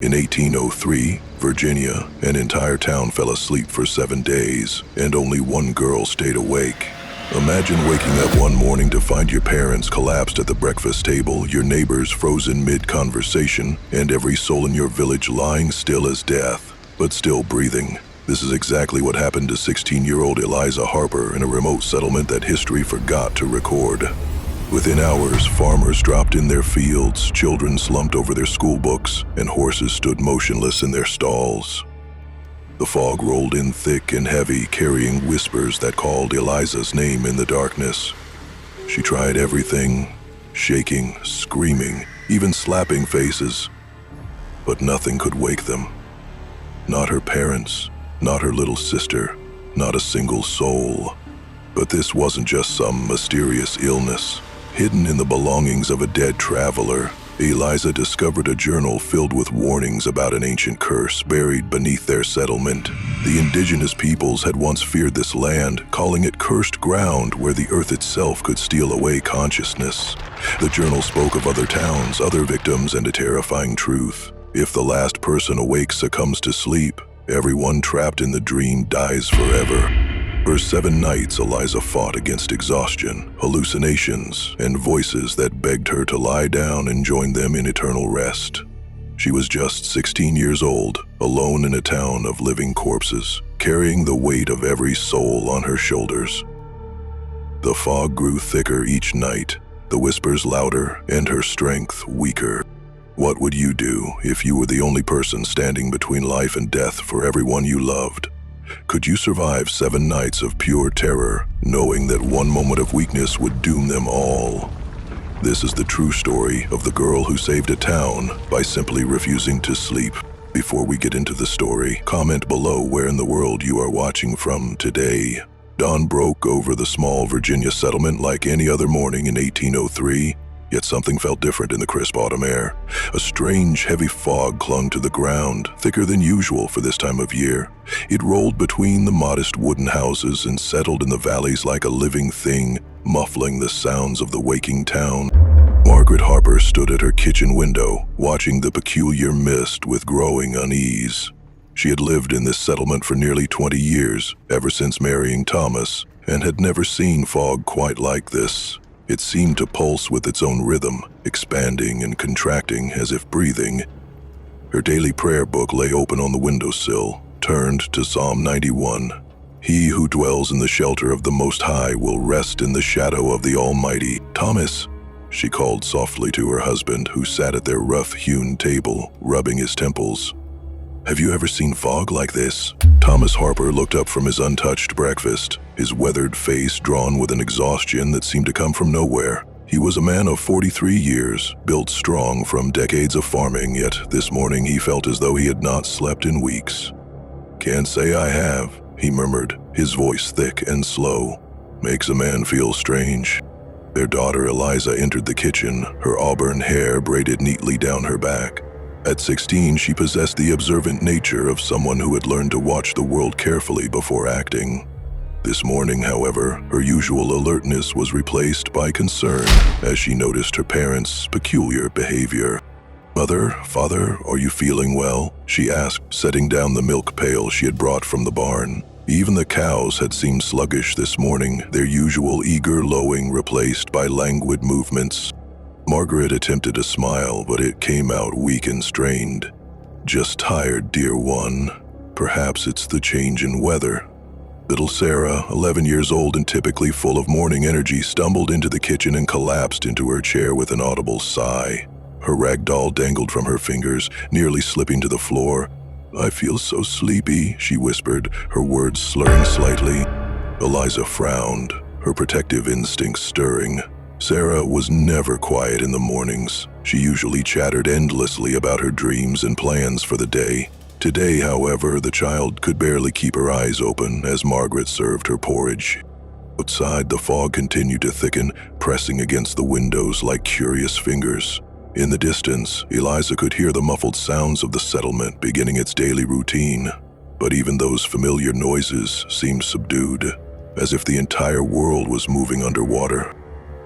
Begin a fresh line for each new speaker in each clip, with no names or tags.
In 1803, Virginia, an entire town fell asleep for 7 days, and only one girl stayed awake. Imagine waking up one morning to find your parents collapsed at the breakfast table, your neighbors frozen mid-conversation, and every soul in your village lying still as death, but still breathing. This is exactly what happened to 16-year-old Eliza Harper in a remote settlement that history forgot to record. Within hours, farmers dropped in their fields, children slumped over their school books, and horses stood motionless in their stalls. The fog rolled in thick and heavy, carrying whispers that called Eliza's name in the darkness. She tried everything, shaking, screaming, even slapping faces. But nothing could wake them. Not her parents, not her little sister, not a single soul. But this wasn't just some mysterious illness. Hidden in the belongings of a dead traveler, Eliza discovered a journal filled with warnings about an ancient curse buried beneath their settlement. The indigenous peoples had once feared this land, calling it cursed ground where the earth itself could steal away consciousness. The journal spoke of other towns, other victims, and a terrifying truth. If the last person awake succumbs to sleep, everyone trapped in the dream dies forever. For 7 nights, Eliza fought against exhaustion, hallucinations, and voices that begged her to lie down and join them in eternal rest. She was just 16 years old, alone in a town of living corpses, carrying the weight of every soul on her shoulders. The fog grew thicker each night, the whispers louder, and her strength weaker. What would you do if you were the only person standing between life and death for everyone you loved? Could you survive 7 nights of pure terror, knowing that one moment of weakness would doom them all? This is the true story of the girl who saved a town by simply refusing to sleep. Before we get into the story, comment below where in the world you are watching from today. Dawn broke over the small Virginia settlement like any other morning in 1803. Yet something felt different in the crisp autumn air. A strange, heavy fog clung to the ground, thicker than usual for this time of year. It rolled between the modest wooden houses and settled in the valleys like a living thing, muffling the sounds of the waking town. Margaret Harper stood at her kitchen window, watching the peculiar mist with growing unease. She had lived in this settlement for nearly 20 years, ever since marrying Thomas, and had never seen fog quite like this. It seemed to pulse with its own rhythm, expanding and contracting as if breathing. Her daily prayer book lay open on the windowsill, turned to Psalm 91. He who dwells in the shelter of the Most High will rest in the shadow of the Almighty. Thomas, she called softly to her husband, who sat at their rough-hewn table, rubbing his temples. Have you ever seen fog like this? Thomas Harper looked up from his untouched breakfast, his weathered face drawn with an exhaustion that seemed to come from nowhere. He was a man of 43 years, built strong from decades of farming, yet this morning he felt as though he had not slept in weeks. Can't say I have, he murmured, his voice thick and slow. Makes a man feel strange. Their daughter Eliza entered the kitchen, her auburn hair braided neatly down her back. At 16, she possessed the observant nature of someone who had learned to watch the world carefully before acting. This morning, however, her usual alertness was replaced by concern as she noticed her parents' peculiar behavior. "Mother, father, are you feeling well?" she asked, setting down the milk pail she had brought from the barn. Even the cows had seemed sluggish this morning, their usual eager lowing replaced by languid movements. Margaret attempted a smile, but it came out weak and strained. "Just tired, dear one. Perhaps it's the change in weather." Little Sarah, 11 years old and typically full of morning energy, stumbled into the kitchen and collapsed into her chair with an audible sigh. Her rag doll dangled from her fingers, nearly slipping to the floor. "I feel so sleepy," she whispered, her words slurring slightly. Eliza frowned, her protective instincts stirring. Sarah was never quiet in the mornings. She usually chattered endlessly about her dreams and plans for the day. Today, however, the child could barely keep her eyes open as Margaret served her porridge. Outside, the fog continued to thicken, pressing against the windows like curious fingers. In the distance, Eliza could hear the muffled sounds of the settlement beginning its daily routine. But even those familiar noises seemed subdued, as if the entire world was moving underwater.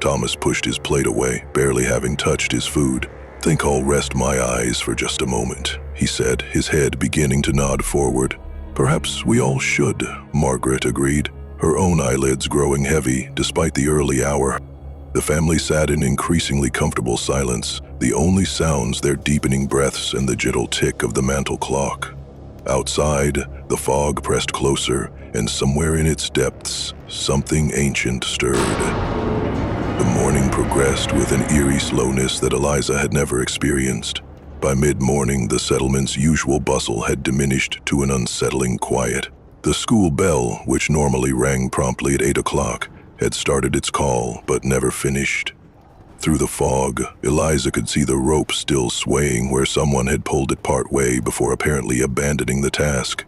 Thomas pushed his plate away, barely having touched his food. "Think I'll rest my eyes for just a moment." he said, his head beginning to nod forward. "Perhaps we all should," Margaret agreed, her own eyelids growing heavy despite the early hour. The family sat in increasingly comfortable silence, the only sounds their deepening breaths and the gentle tick of the mantel clock. Outside, the fog pressed closer, and somewhere in its depths, something ancient stirred. The morning progressed with an eerie slowness that Eliza had never experienced. By mid-morning, the settlement's usual bustle had diminished to an unsettling quiet. The school bell, which normally rang promptly at 8 o'clock, had started its call but never finished. Through the fog, Eliza could see the rope still swaying where someone had pulled it part way before apparently abandoning the task.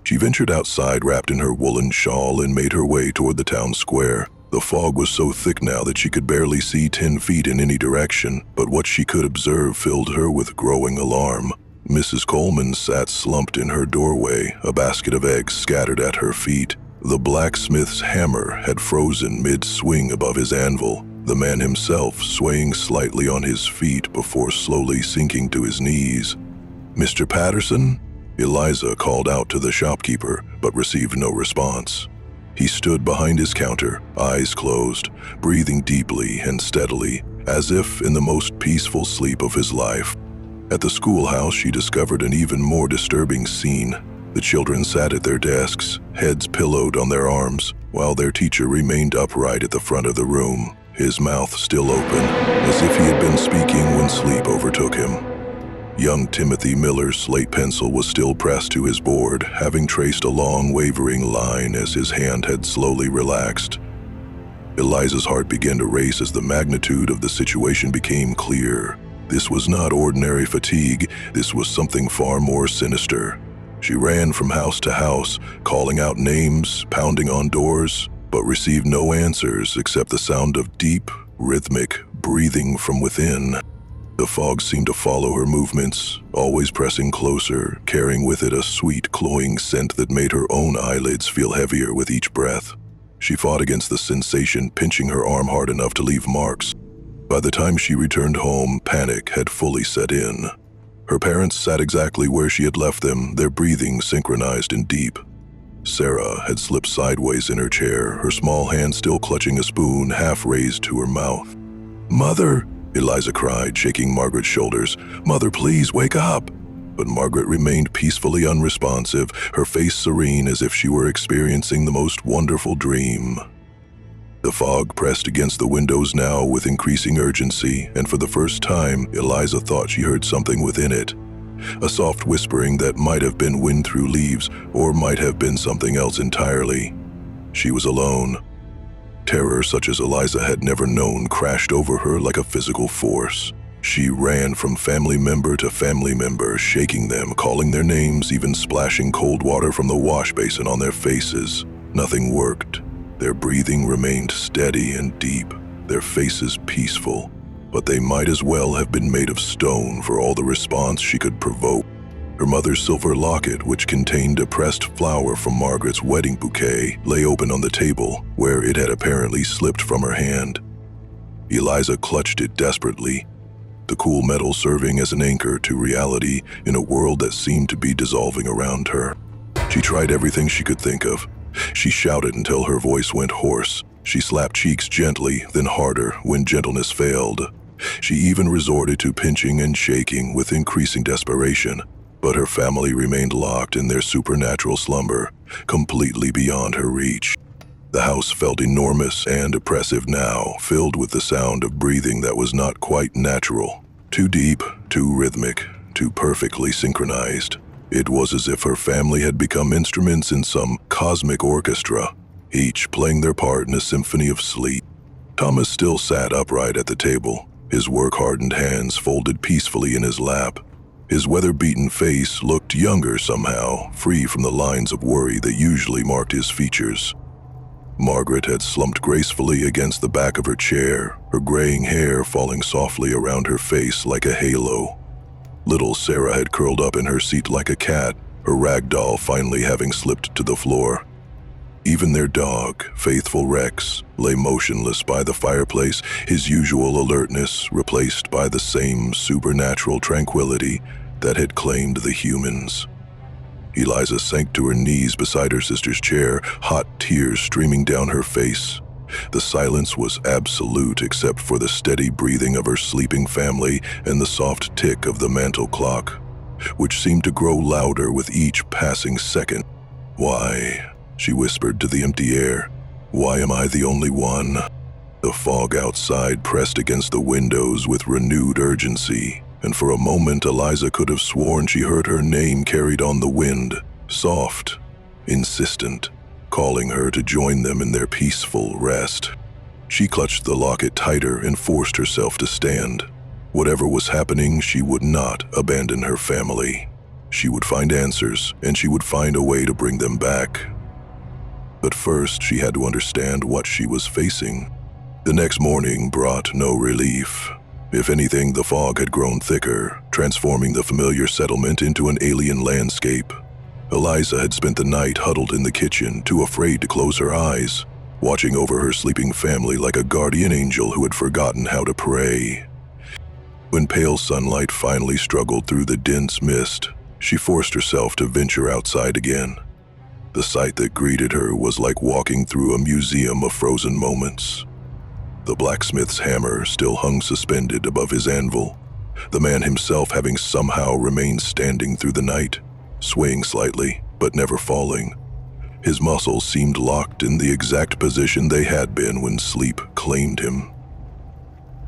She ventured outside wrapped in her woolen shawl and made her way toward the town square. The fog was so thick now that she could barely see 10 feet in any direction, but what she could observe filled her with growing alarm. Mrs. Coleman sat slumped in her doorway, a basket of eggs scattered at her feet. The blacksmith's hammer had frozen mid-swing above his anvil, the man himself swaying slightly on his feet before slowly sinking to his knees. "Mr. Patterson?" Eliza called out to the shopkeeper, but received no response. He stood behind his counter, eyes closed, breathing deeply and steadily, as if in the most peaceful sleep of his life. At the schoolhouse, she discovered an even more disturbing scene. The children sat at their desks, heads pillowed on their arms, while their teacher remained upright at the front of the room, his mouth still open, as if he had been speaking when sleep overtook him. Young Timothy Miller's slate pencil was still pressed to his board, having traced a long, wavering line as his hand had slowly relaxed. Eliza's heart began to race as the magnitude of the situation became clear. This was not ordinary fatigue, this was something far more sinister. She ran from house to house, calling out names, pounding on doors, but received no answers except the sound of deep, rhythmic breathing from within. The fog seemed to follow her movements, always pressing closer, carrying with it a sweet, cloying scent that made her own eyelids feel heavier with each breath. She fought against the sensation, pinching her arm hard enough to leave marks. By the time she returned home, panic had fully set in. Her parents sat exactly where she had left them, their breathing synchronized and deep. Sarah had slipped sideways in her chair, her small hand still clutching a spoon half raised to her mouth. "Mother!" Eliza cried, shaking Margaret's shoulders. "Mother, please, wake up!" But Margaret remained peacefully unresponsive, her face serene as if she were experiencing the most wonderful dream. The fog pressed against the windows now with increasing urgency, and for the first time, Eliza thought she heard something within it. A soft whispering that might have been wind through leaves, or might have been something else entirely. She was alone. Terror such as Eliza had never known crashed over her like a physical force. She ran from family member to family member, shaking them, calling their names, even splashing cold water from the wash basin on their faces. Nothing worked. Their breathing remained steady and deep, their faces peaceful, but they might as well have been made of stone for all the response she could provoke. Her mother's silver locket, which contained a pressed flower from Margaret's wedding bouquet, lay open on the table, where it had apparently slipped from her hand. Eliza clutched it desperately, the cool metal serving as an anchor to reality in a world that seemed to be dissolving around her. She tried everything she could think of. She shouted until her voice went hoarse. She slapped cheeks gently, then harder when gentleness failed. She even resorted to pinching and shaking with increasing desperation. But her family remained locked in their supernatural slumber, completely beyond her reach. The house felt enormous and oppressive now, filled with the sound of breathing that was not quite natural. Too deep, too rhythmic, too perfectly synchronized. It was as if her family had become instruments in some cosmic orchestra, each playing their part in a symphony of sleep. Thomas still sat upright at the table, his work-hardened hands folded peacefully in his lap. His weather-beaten face looked younger somehow, free from the lines of worry that usually marked his features. Margaret had slumped gracefully against the back of her chair, her graying hair falling softly around her face like a halo. Little Sarah had curled up in her seat like a cat, her rag doll finally having slipped to the floor. Even their dog, faithful Rex, lay motionless by the fireplace, his usual alertness replaced by the same supernatural tranquility that had claimed the humans. Eliza sank to her knees beside her sister's chair, hot tears streaming down her face. The silence was absolute except for the steady breathing of her sleeping family and the soft tick of the mantel clock, which seemed to grow louder with each passing second. "Why?" she whispered to the empty air. "Why am I the only one?" The fog outside pressed against the windows with renewed urgency, and for a moment Eliza could have sworn she heard her name carried on the wind, soft, insistent, calling her to join them in their peaceful rest. She clutched the locket tighter and forced herself to stand. Whatever was happening, she would not abandon her family. She would find answers, and she would find a way to bring them back. But first, she had to understand what she was facing. The next morning brought no relief. If anything, the fog had grown thicker, transforming the familiar settlement into an alien landscape. Eliza had spent the night huddled in the kitchen, too afraid to close her eyes, watching over her sleeping family like a guardian angel who had forgotten how to pray. When pale sunlight finally struggled through the dense mist, she forced herself to venture outside again. The sight that greeted her was like walking through a museum of frozen moments. The blacksmith's hammer still hung suspended above his anvil, the man himself having somehow remained standing through the night, swaying slightly, but never falling. His muscles seemed locked in the exact position they had been when sleep claimed him.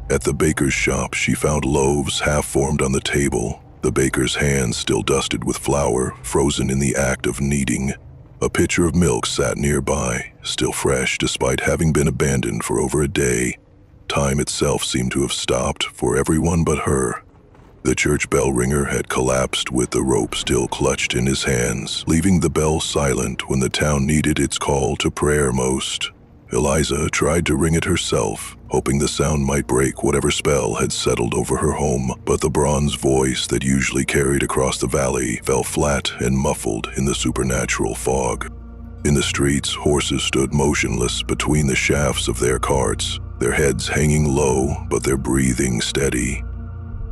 At the baker's shop, she found loaves half-formed on the table, the baker's hands still dusted with flour, frozen in the act of kneading. A pitcher of milk sat nearby, still fresh despite having been abandoned for over a day. Time itself seemed to have stopped for everyone but her. The church bell ringer had collapsed with the rope still clutched in his hands, leaving the bell silent when the town needed its call to prayer most. Eliza tried to ring it herself, hoping the sound might break whatever spell had settled over her home, but the bronze voice that usually carried across the valley fell flat and muffled in the supernatural fog. In the streets, horses stood motionless between the shafts of their carts, their heads hanging low but their breathing steady.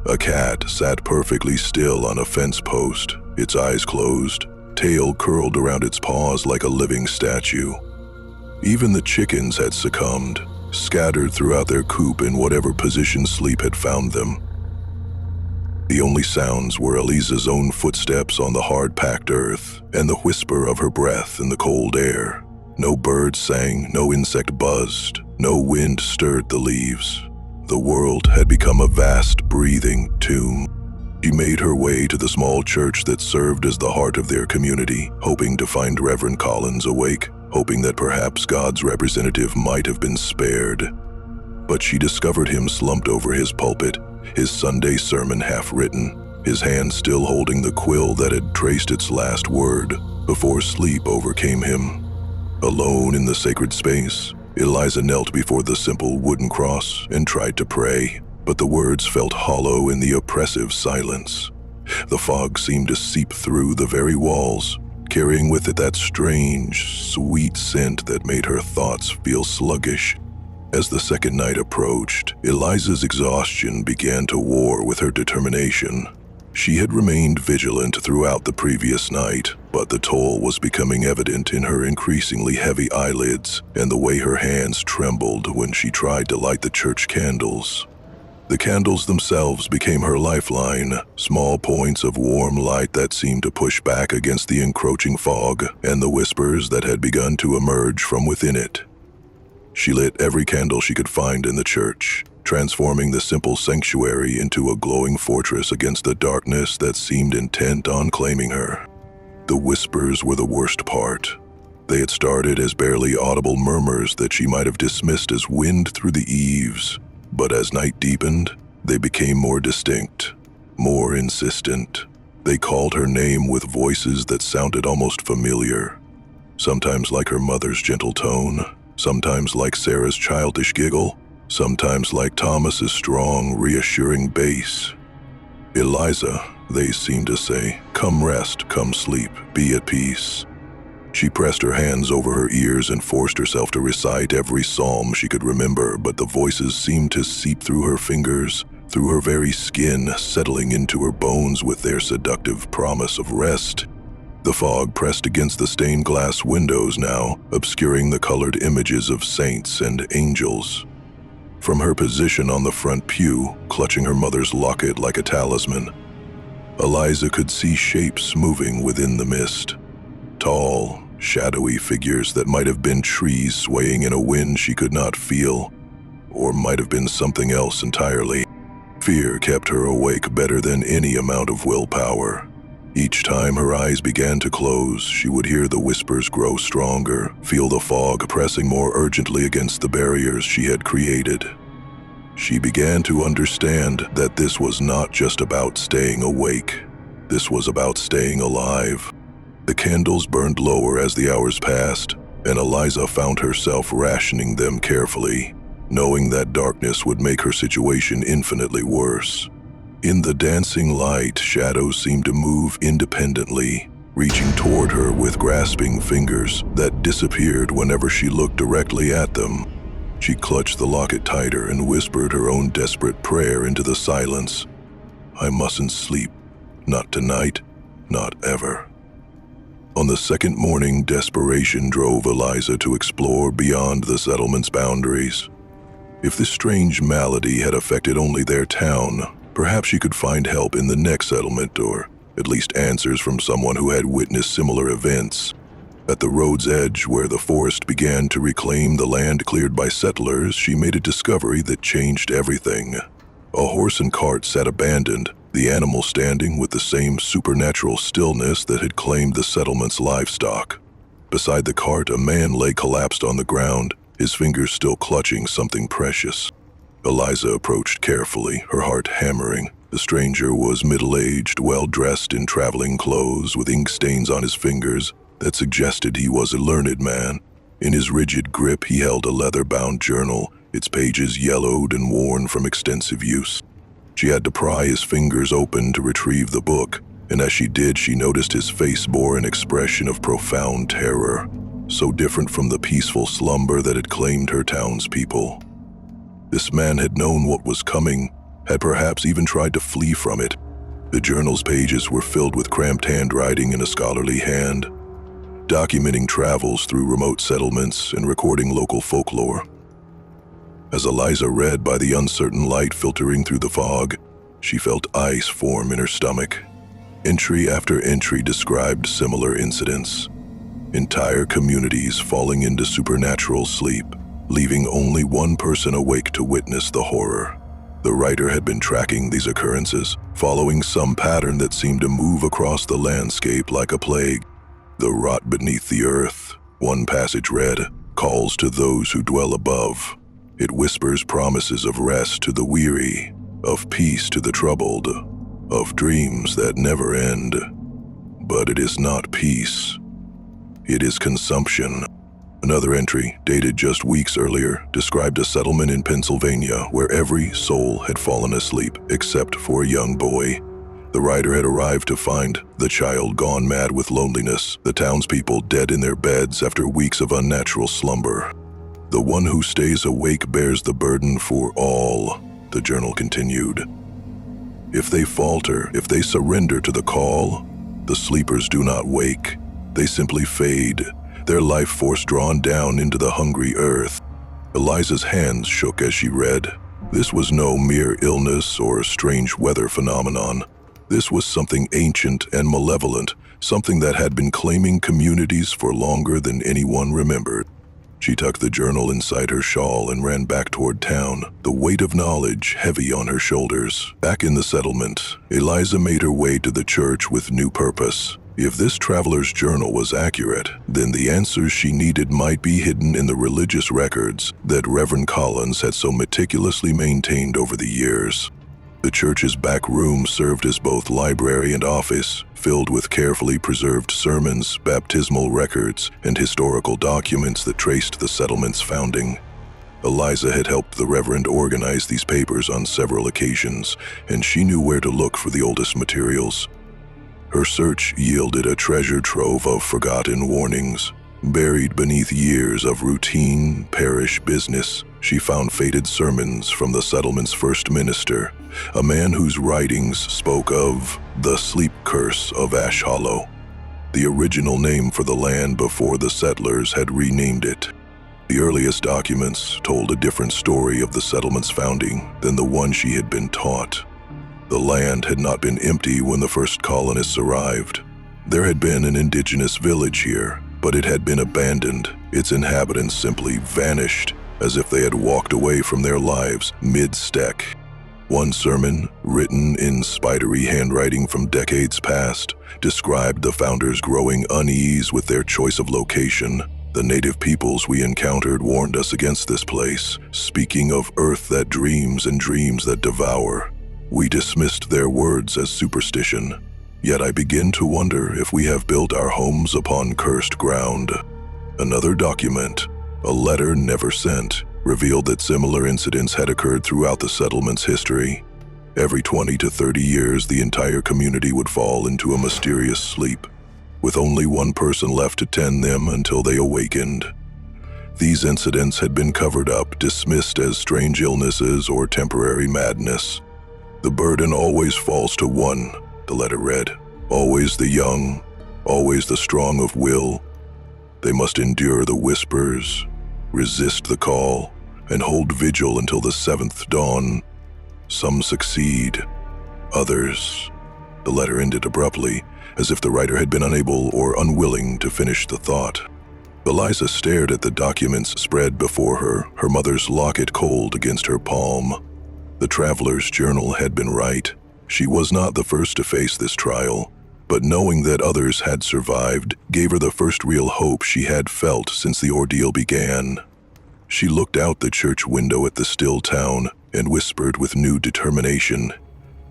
A cat sat perfectly still on a fence post, its eyes closed, tail curled around its paws like a living statue. Even the chickens had succumbed, scattered throughout their coop in whatever position sleep had found them. The only sounds were Eliza's own footsteps on the hard-packed earth and the whisper of her breath in the cold air. No bird sang, no insect buzzed, no wind stirred the leaves. The world had become a vast, breathing tomb. She made her way to the small church that served as the heart of their community, hoping to find Reverend Collins awake, hoping that perhaps God's representative might have been spared. But she discovered him slumped over his pulpit, his Sunday sermon half-written, his hand still holding the quill that had traced its last word before sleep overcame him. Alone in the sacred space, Eliza knelt before the simple wooden cross and tried to pray, but the words felt hollow in the oppressive silence. The fog seemed to seep through the very walls, carrying with it that strange, sweet scent that made her thoughts feel sluggish. As the second night approached, Eliza's exhaustion began to war with her determination. She had remained vigilant throughout the previous night, but the toll was becoming evident in her increasingly heavy eyelids and the way her hands trembled when she tried to light the church candles. The candles themselves became her lifeline, small points of warm light that seemed to push back against the encroaching fog and the whispers that had begun to emerge from within it. She lit every candle she could find in the church, transforming the simple sanctuary into a glowing fortress against the darkness that seemed intent on claiming her. The whispers were the worst part. They had started as barely audible murmurs that she might have dismissed as wind through the eaves, but as night deepened, they became more distinct, more insistent. They called her name with voices that sounded almost familiar, sometimes like her mother's gentle tone, sometimes like Sarah's childish giggle, sometimes like Thomas's strong, reassuring bass. "Eliza," they seemed to say, "come rest, come sleep, be at peace." She pressed her hands over her ears and forced herself to recite every psalm she could remember, but the voices seemed to seep through her fingers, through her very skin, settling into her bones with their seductive promise of rest. The fog pressed against the stained glass windows now, obscuring the colored images of saints and angels. From her position on the front pew, clutching her mother's locket like a talisman, Eliza could see shapes moving within the mist. Tall, shadowy figures that might have been trees swaying in a wind she could not feel, or might have been something else entirely. Fear kept her awake better than any amount of willpower. Each time her eyes began to close, she would hear the whispers grow stronger, feel the fog pressing more urgently against the barriers she had created. She began to understand that this was not just about staying awake. This was about staying alive. The candles burned lower as the hours passed, and Eliza found herself rationing them carefully, knowing that darkness would make her situation infinitely worse. In the dancing light, shadows seemed to move independently, reaching toward her with grasping fingers that disappeared whenever she looked directly at them. She clutched the locket tighter and whispered her own desperate prayer into the silence. "I mustn't sleep. Not tonight. Not ever." On the second morning, desperation drove Eliza to explore beyond the settlement's boundaries. If this strange malady had affected only their town, perhaps she could find help in the next settlement, or at least answers from someone who had witnessed similar events. At the road's edge, where the forest began to reclaim the land cleared by settlers, she made a discovery that changed everything. A horse and cart sat abandoned, the animal standing with the same supernatural stillness that had claimed the settlement's livestock. Beside the cart, a man lay collapsed on the ground, his fingers still clutching something precious. Eliza approached carefully, her heart hammering. The stranger was middle-aged, well-dressed in traveling clothes, with ink stains on his fingers that suggested he was a learned man. In his rigid grip, he held a leather-bound journal, its pages yellowed and worn from extensive use. She had to pry his fingers open to retrieve the book, and as she did, she noticed his face bore an expression of profound terror, so different from the peaceful slumber that had claimed her townspeople. This man had known what was coming, had perhaps even tried to flee from it. The journal's pages were filled with cramped handwriting in a scholarly hand, documenting travels through remote settlements and recording local folklore. As Eliza read by the uncertain light filtering through the fog, she felt ice form in her stomach. Entry after entry described similar incidents. Entire communities falling into supernatural sleep, leaving only one person awake to witness the horror. The writer had been tracking these occurrences, following some pattern that seemed to move across the landscape like a plague. "The rot beneath the earth," one passage read, "calls to those who dwell above. It whispers promises of rest to the weary, of peace to the troubled, of dreams that never end. But it is not peace. It is consumption." Another entry, dated just weeks earlier, described a settlement in Pennsylvania where every soul had fallen asleep except for a young boy. The writer had arrived to find the child gone mad with loneliness, the townspeople dead in their beds after weeks of unnatural slumber. "The one who stays awake bears the burden for all," the journal continued. "If they falter, if they surrender to the call, the sleepers do not wake. They simply fade, their life force drawn down into the hungry earth." Eliza's hands shook as she read. This was no mere illness or strange weather phenomenon. This was something ancient and malevolent, something that had been claiming communities for longer than anyone remembered. She tucked the journal inside her shawl and ran back toward town, the weight of knowledge heavy on her shoulders. Back in the settlement, Eliza made her way to the church with new purpose. If this traveler's journal was accurate, then the answers she needed might be hidden in the religious records that Reverend Collins had so meticulously maintained over the years. The church's back room served as both library and office, filled with carefully preserved sermons, baptismal records, and historical documents that traced the settlement's founding. Eliza had helped the Reverend organize these papers on several occasions, and she knew where to look for the oldest materials. Her search yielded a treasure trove of forgotten warnings, Buried beneath years of routine parish business, she found faded sermons from the settlement's first minister, a man whose writings spoke of the sleep curse of Ash Hollow, the original name for the land before the settlers had renamed it. The earliest documents told a different story of the settlement's founding than the one she had been taught. The land had not been empty when the first colonists arrived. There had been an indigenous village here, but it had been abandoned. Its inhabitants simply vanished, as if they had walked away from their lives mid-stec. One sermon, written in spidery handwriting from decades past, described the founders' growing unease with their choice of location. The native peoples we encountered warned us against this place, speaking of earth that dreams and dreams that devour. We dismissed their words as superstition. Yet I begin to wonder if we have built our homes upon cursed ground. Another document, a letter never sent, revealed that similar incidents had occurred throughout the settlement's history. Every 20 to 30 years, the entire community would fall into a mysterious sleep, with only one person left to tend them until they awakened. These incidents had been covered up, dismissed as strange illnesses or temporary madness. The burden always falls to one, the letter read. Always the young, always the strong of will. They must endure the whispers, resist the call, and hold vigil until the seventh dawn. Some succeed, others. The letter ended abruptly, as if the writer had been unable or unwilling to finish the thought. Eliza stared at the documents spread before her, her mother's locket cold against her palm. The traveler's journal had been right. She was not the first to face this trial, but knowing that others had survived gave her the first real hope she had felt since the ordeal began. She looked out the church window at the still town and whispered with new determination,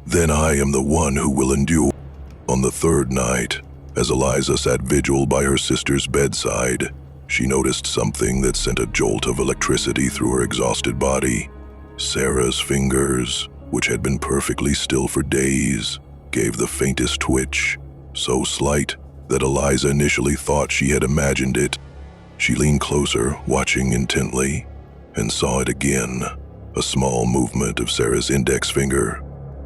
"Then I am the one who will endure." On the third night, as Eliza sat vigil by her sister's bedside, she noticed something that sent a jolt of electricity through her exhausted body. Sarah's fingers, which had been perfectly still for days, gave the faintest twitch, so slight that Eliza initially thought she had imagined it. She leaned closer, watching intently, and saw it again, a small movement of Sarah's index finger,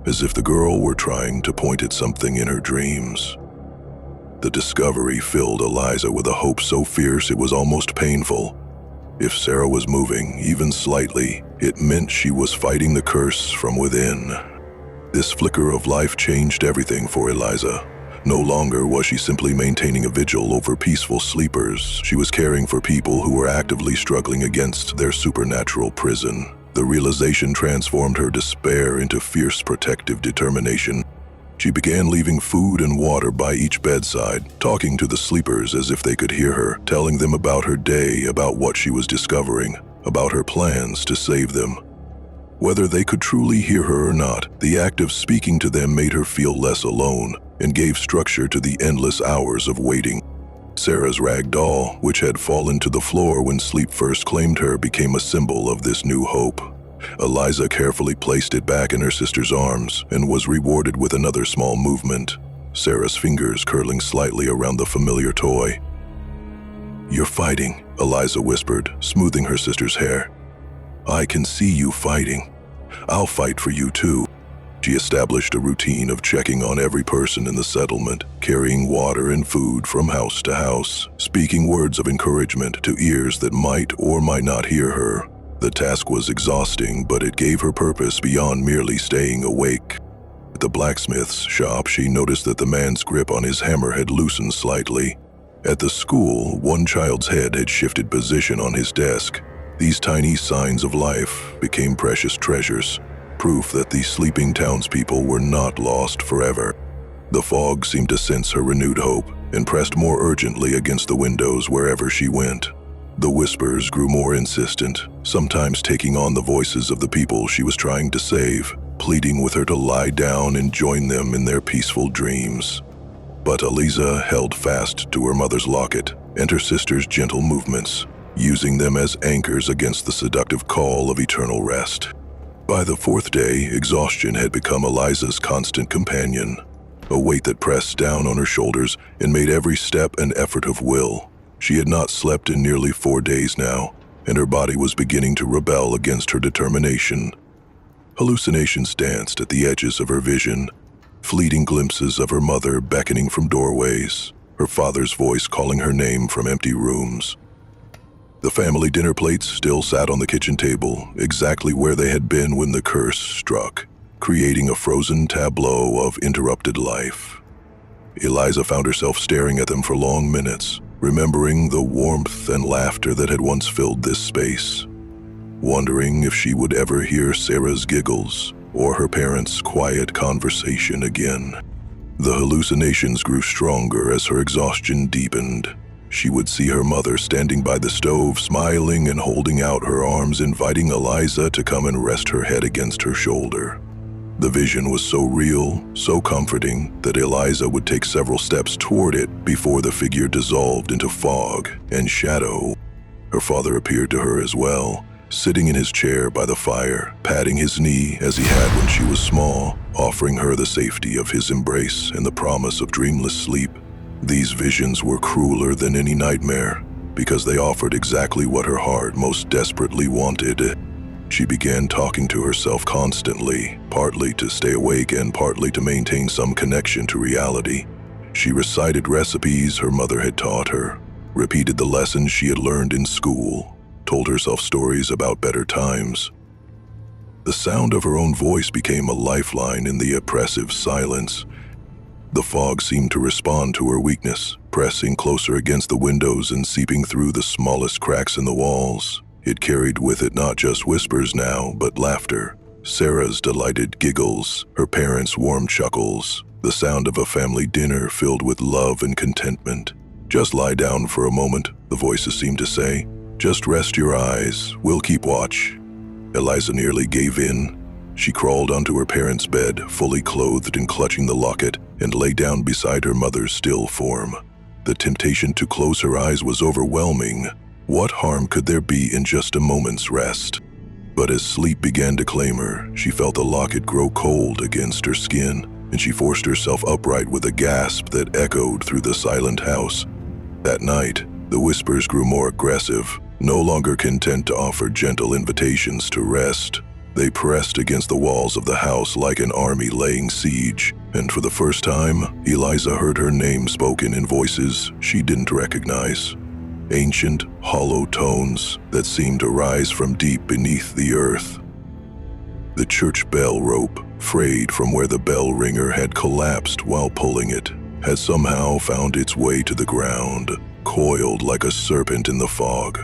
as if the girl were trying to point at something in her dreams. The discovery filled Eliza with a hope so fierce it was almost painful. If Sarah was moving, even slightly, it meant she was fighting the curse from within. This flicker of life changed everything for Eliza. No longer was she simply maintaining a vigil over peaceful sleepers. She was caring for people who were actively struggling against their supernatural prison. The realization transformed her despair into fierce protective determination. She began leaving food and water by each bedside, talking to the sleepers as if they could hear her, telling them about her day, about what she was discovering, about her plans to save them. Whether they could truly hear her or not, the act of speaking to them made her feel less alone and gave structure to the endless hours of waiting. Sarah's rag doll, which had fallen to the floor when sleep first claimed her, became a symbol of this new hope. Eliza carefully placed it back in her sister's arms and was rewarded with another small movement, Sarah's fingers curling slightly around the familiar toy. "You're fighting," Eliza whispered, smoothing her sister's hair. "I can see you fighting. I'll fight for you too." She established a routine of checking on every person in the settlement, carrying water and food from house to house, speaking words of encouragement to ears that might or might not hear her. The task was exhausting, but it gave her purpose beyond merely staying awake. At the blacksmith's shop, she noticed that the man's grip on his hammer had loosened slightly. At the school, one child's head had shifted position on his desk. These tiny signs of life became precious treasures, proof that the sleeping townspeople were not lost forever. The fog seemed to sense her renewed hope and pressed more urgently against the windows wherever she went. The whispers grew more insistent, sometimes taking on the voices of the people she was trying to save, pleading with her to lie down and join them in their peaceful dreams. But Eliza held fast to her mother's locket and her sister's gentle movements, using them as anchors against the seductive call of eternal rest. By the fourth day, exhaustion had become Eliza's constant companion, a weight that pressed down on her shoulders and made every step an effort of will. She had not slept in nearly 4 days now, and her body was beginning to rebel against her determination. Hallucinations danced at the edges of her vision, fleeting glimpses of her mother beckoning from doorways, her father's voice calling her name from empty rooms. The family dinner plates still sat on the kitchen table, exactly where they had been when the curse struck, creating a frozen tableau of interrupted life. Eliza found herself staring at them for long minutes, remembering the warmth and laughter that had once filled this space, wondering if she would ever hear Sarah's giggles or her parents' quiet conversation again. The hallucinations grew stronger as her exhaustion deepened. She would see her mother standing by the stove, smiling and holding out her arms, inviting Eliza to come and rest her head against her shoulder. The vision was so real, so comforting, that Eliza would take several steps toward it before the figure dissolved into fog and shadow. Her father appeared to her as well, sitting in his chair by the fire, patting his knee as he had when she was small, offering her the safety of his embrace and the promise of dreamless sleep. These visions were crueler than any nightmare, because they offered exactly what her heart most desperately wanted. She began talking to herself constantly, partly to stay awake and partly to maintain some connection to reality. She recited recipes her mother had taught her, repeated the lessons she had learned in school, told herself stories about better times. The sound of her own voice became a lifeline in the oppressive silence. The fog seemed to respond to her weakness, pressing closer against the windows and seeping through the smallest cracks in the walls. It carried with it not just whispers now, but laughter. Sarah's delighted giggles, her parents' warm chuckles, the sound of a family dinner filled with love and contentment. "Just lie down for a moment," the voices seemed to say. "Just rest your eyes, we'll keep watch." Eliza nearly gave in. She crawled onto her parents' bed, fully clothed and clutching the locket, and lay down beside her mother's still form. The temptation to close her eyes was overwhelming. What harm could there be in just a moment's rest? But as sleep began to claim her, she felt the locket grow cold against her skin, and she forced herself upright with a gasp that echoed through the silent house. That night, the whispers grew more aggressive, no longer content to offer gentle invitations to rest. They pressed against the walls of the house like an army laying siege, and for the first time, Eliza heard her name spoken in voices she didn't recognize. Ancient, hollow tones that seemed to rise from deep beneath the earth. The church bell rope, frayed from where the bell ringer had collapsed while pulling it, had somehow found its way to the ground, coiled like a serpent in the fog.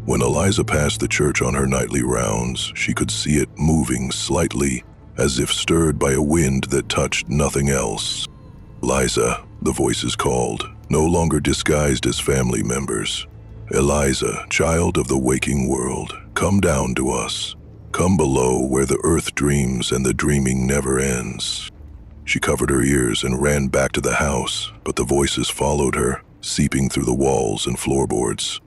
When Eliza passed the church on her nightly rounds, she could see it moving slightly, as if stirred by a wind that touched nothing else. "Eliza," the voices called, no longer disguised as family members. "Eliza, child of the waking world, come down to us. Come below where the earth dreams and the dreaming never ends." She covered her ears and ran back to the house, but the voices followed her, seeping through the walls and floorboards.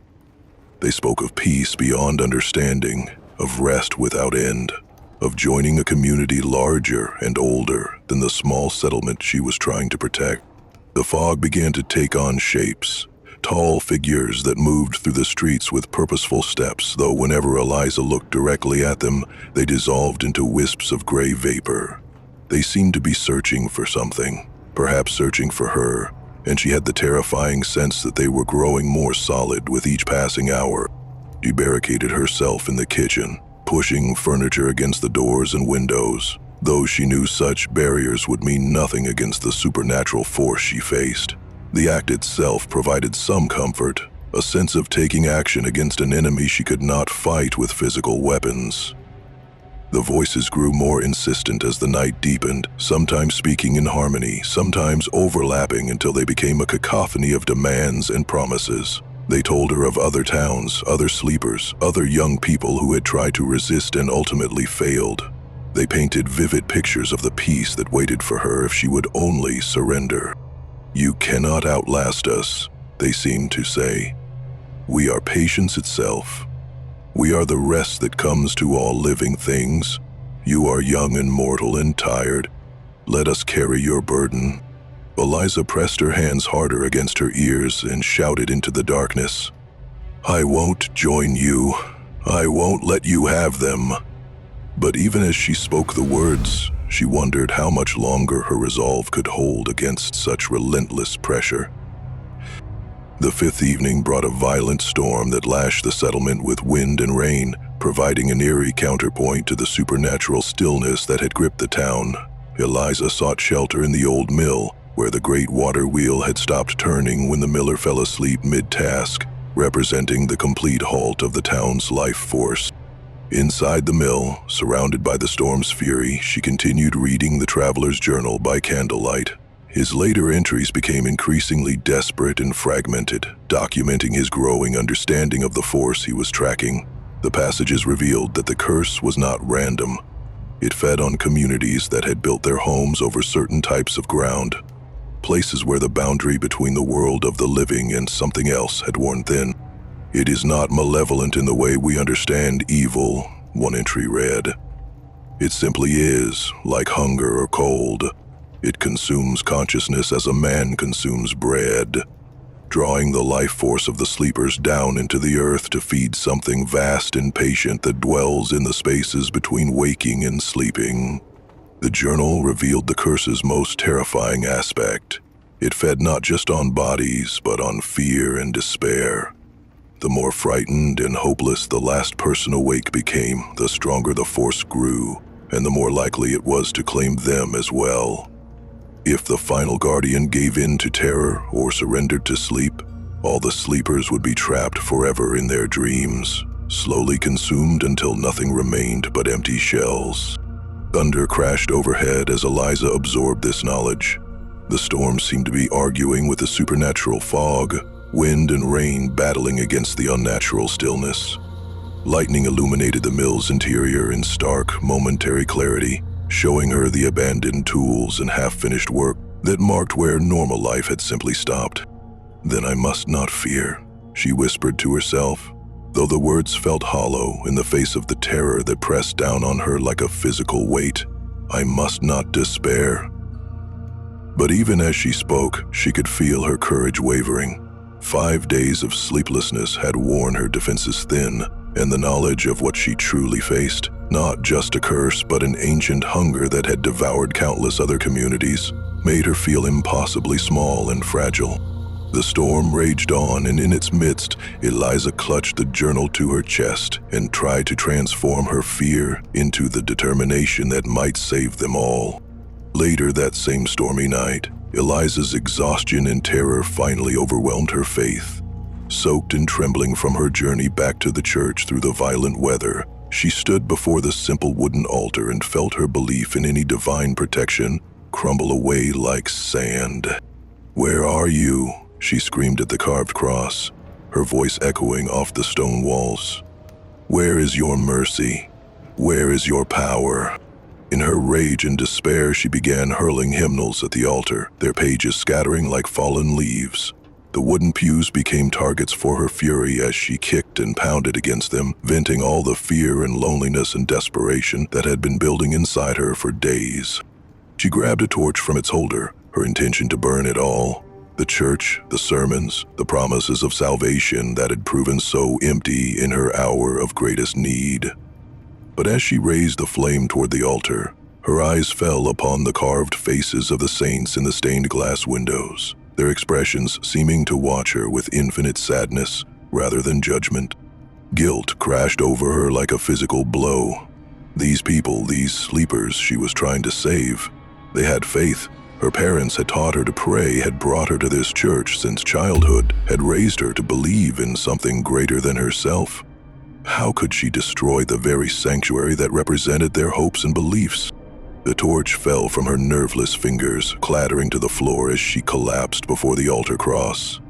They spoke of peace beyond understanding, of rest without end, of joining a community larger and older than the small settlement she was trying to protect. The fog began to take on shapes, tall figures that moved through the streets with purposeful steps, though whenever Eliza looked directly at them, they dissolved into wisps of gray vapor. They seemed to be searching for something, perhaps searching for her, and she had the terrifying sense that they were growing more solid with each passing hour. She barricaded herself in the kitchen, pushing furniture against the doors and windows, though she knew such barriers would mean nothing against the supernatural force she faced. The act itself provided some comfort, a sense of taking action against an enemy she could not fight with physical weapons. The voices grew more insistent as the night deepened, sometimes speaking in harmony, sometimes overlapping until they became a cacophony of demands and promises. They told her of other towns, other sleepers, other young people who had tried to resist and ultimately failed. They painted vivid pictures of the peace that waited for her if she would only surrender. "You cannot outlast us," they seemed to say. "We are patience itself. We are the rest that comes to all living things. You are young and mortal and tired. Let us carry your burden." Eliza pressed her hands harder against her ears and shouted into the darkness, "I won't join you. I won't let you have them." But even as she spoke the words, she wondered how much longer her resolve could hold against such relentless pressure. The fifth evening brought a violent storm that lashed the settlement with wind and rain, providing an eerie counterpoint to the supernatural stillness that had gripped the town. Eliza sought shelter in the old mill, where the great water wheel had stopped turning when the miller fell asleep mid-task, representing the complete halt of the town's life force. Inside the mill, surrounded by the storm's fury, she continued reading the traveler's journal by candlelight. His later entries became increasingly desperate and fragmented, documenting his growing understanding of the force he was tracking. The passages revealed that the curse was not random. It fed on communities that had built their homes over certain types of ground, places where the boundary between the world of the living and something else had worn thin. "It is not malevolent in the way we understand evil," one entry read. "It simply is, like hunger or cold. It consumes consciousness as a man consumes bread, drawing the life force of the sleepers down into the earth to feed something vast and patient that dwells in the spaces between waking and sleeping." The journal revealed the curse's most terrifying aspect. It fed not just on bodies, but on fear and despair. The more frightened and hopeless the last person awake became, the stronger the force grew, and the more likely it was to claim them as well. If the final guardian gave in to terror or surrendered to sleep, all the sleepers would be trapped forever in their dreams, slowly consumed until nothing remained but empty shells. Thunder crashed overhead as Eliza absorbed this knowledge. The storm seemed to be arguing with the supernatural fog, wind and rain battling against the unnatural stillness. Lightning illuminated the mill's interior in stark, momentary clarity, showing her the abandoned tools and half-finished work that marked where normal life had simply stopped. "Then I must not fear," she whispered to herself, though the words felt hollow in the face of the terror that pressed down on her like a physical weight. "I must not despair." But even as she spoke, she could feel her courage wavering. 5 days of sleeplessness had worn her defenses thin, and the knowledge of what she truly faced, not just a curse but an ancient hunger that had devoured countless other communities, made her feel impossibly small and fragile. The storm raged on, and in its midst, Eliza clutched the journal to her chest and tried to transform her fear into the determination that might save them all. Later that same stormy night, Eliza's exhaustion and terror finally overwhelmed her faith. Soaked and trembling from her journey back to the church through the violent weather, she stood before the simple wooden altar and felt her belief in any divine protection crumble away like sand. "Where are you?" she screamed at the carved cross, her voice echoing off the stone walls. "Where is your mercy? Where is your power?" In her rage and despair, she began hurling hymnals at the altar, their pages scattering like fallen leaves. The wooden pews became targets for her fury as she kicked and pounded against them, venting all the fear and loneliness and desperation that had been building inside her for days. She grabbed a torch from its holder, her intention to burn it all. The church, the sermons, the promises of salvation that had proven so empty in her hour of greatest need. But as she raised the flame toward the altar, her eyes fell upon the carved faces of the saints in the stained glass windows, their expressions seeming to watch her with infinite sadness rather than judgment. Guilt crashed over her like a physical blow. These people, these sleepers she was trying to save, they had faith. Her parents had taught her to pray, had brought her to this church since childhood, had raised her to believe in something greater than herself. How could she destroy the very sanctuary that represented their hopes and beliefs? The torch fell from her nerveless fingers, clattering to the floor as she collapsed before the altar cross.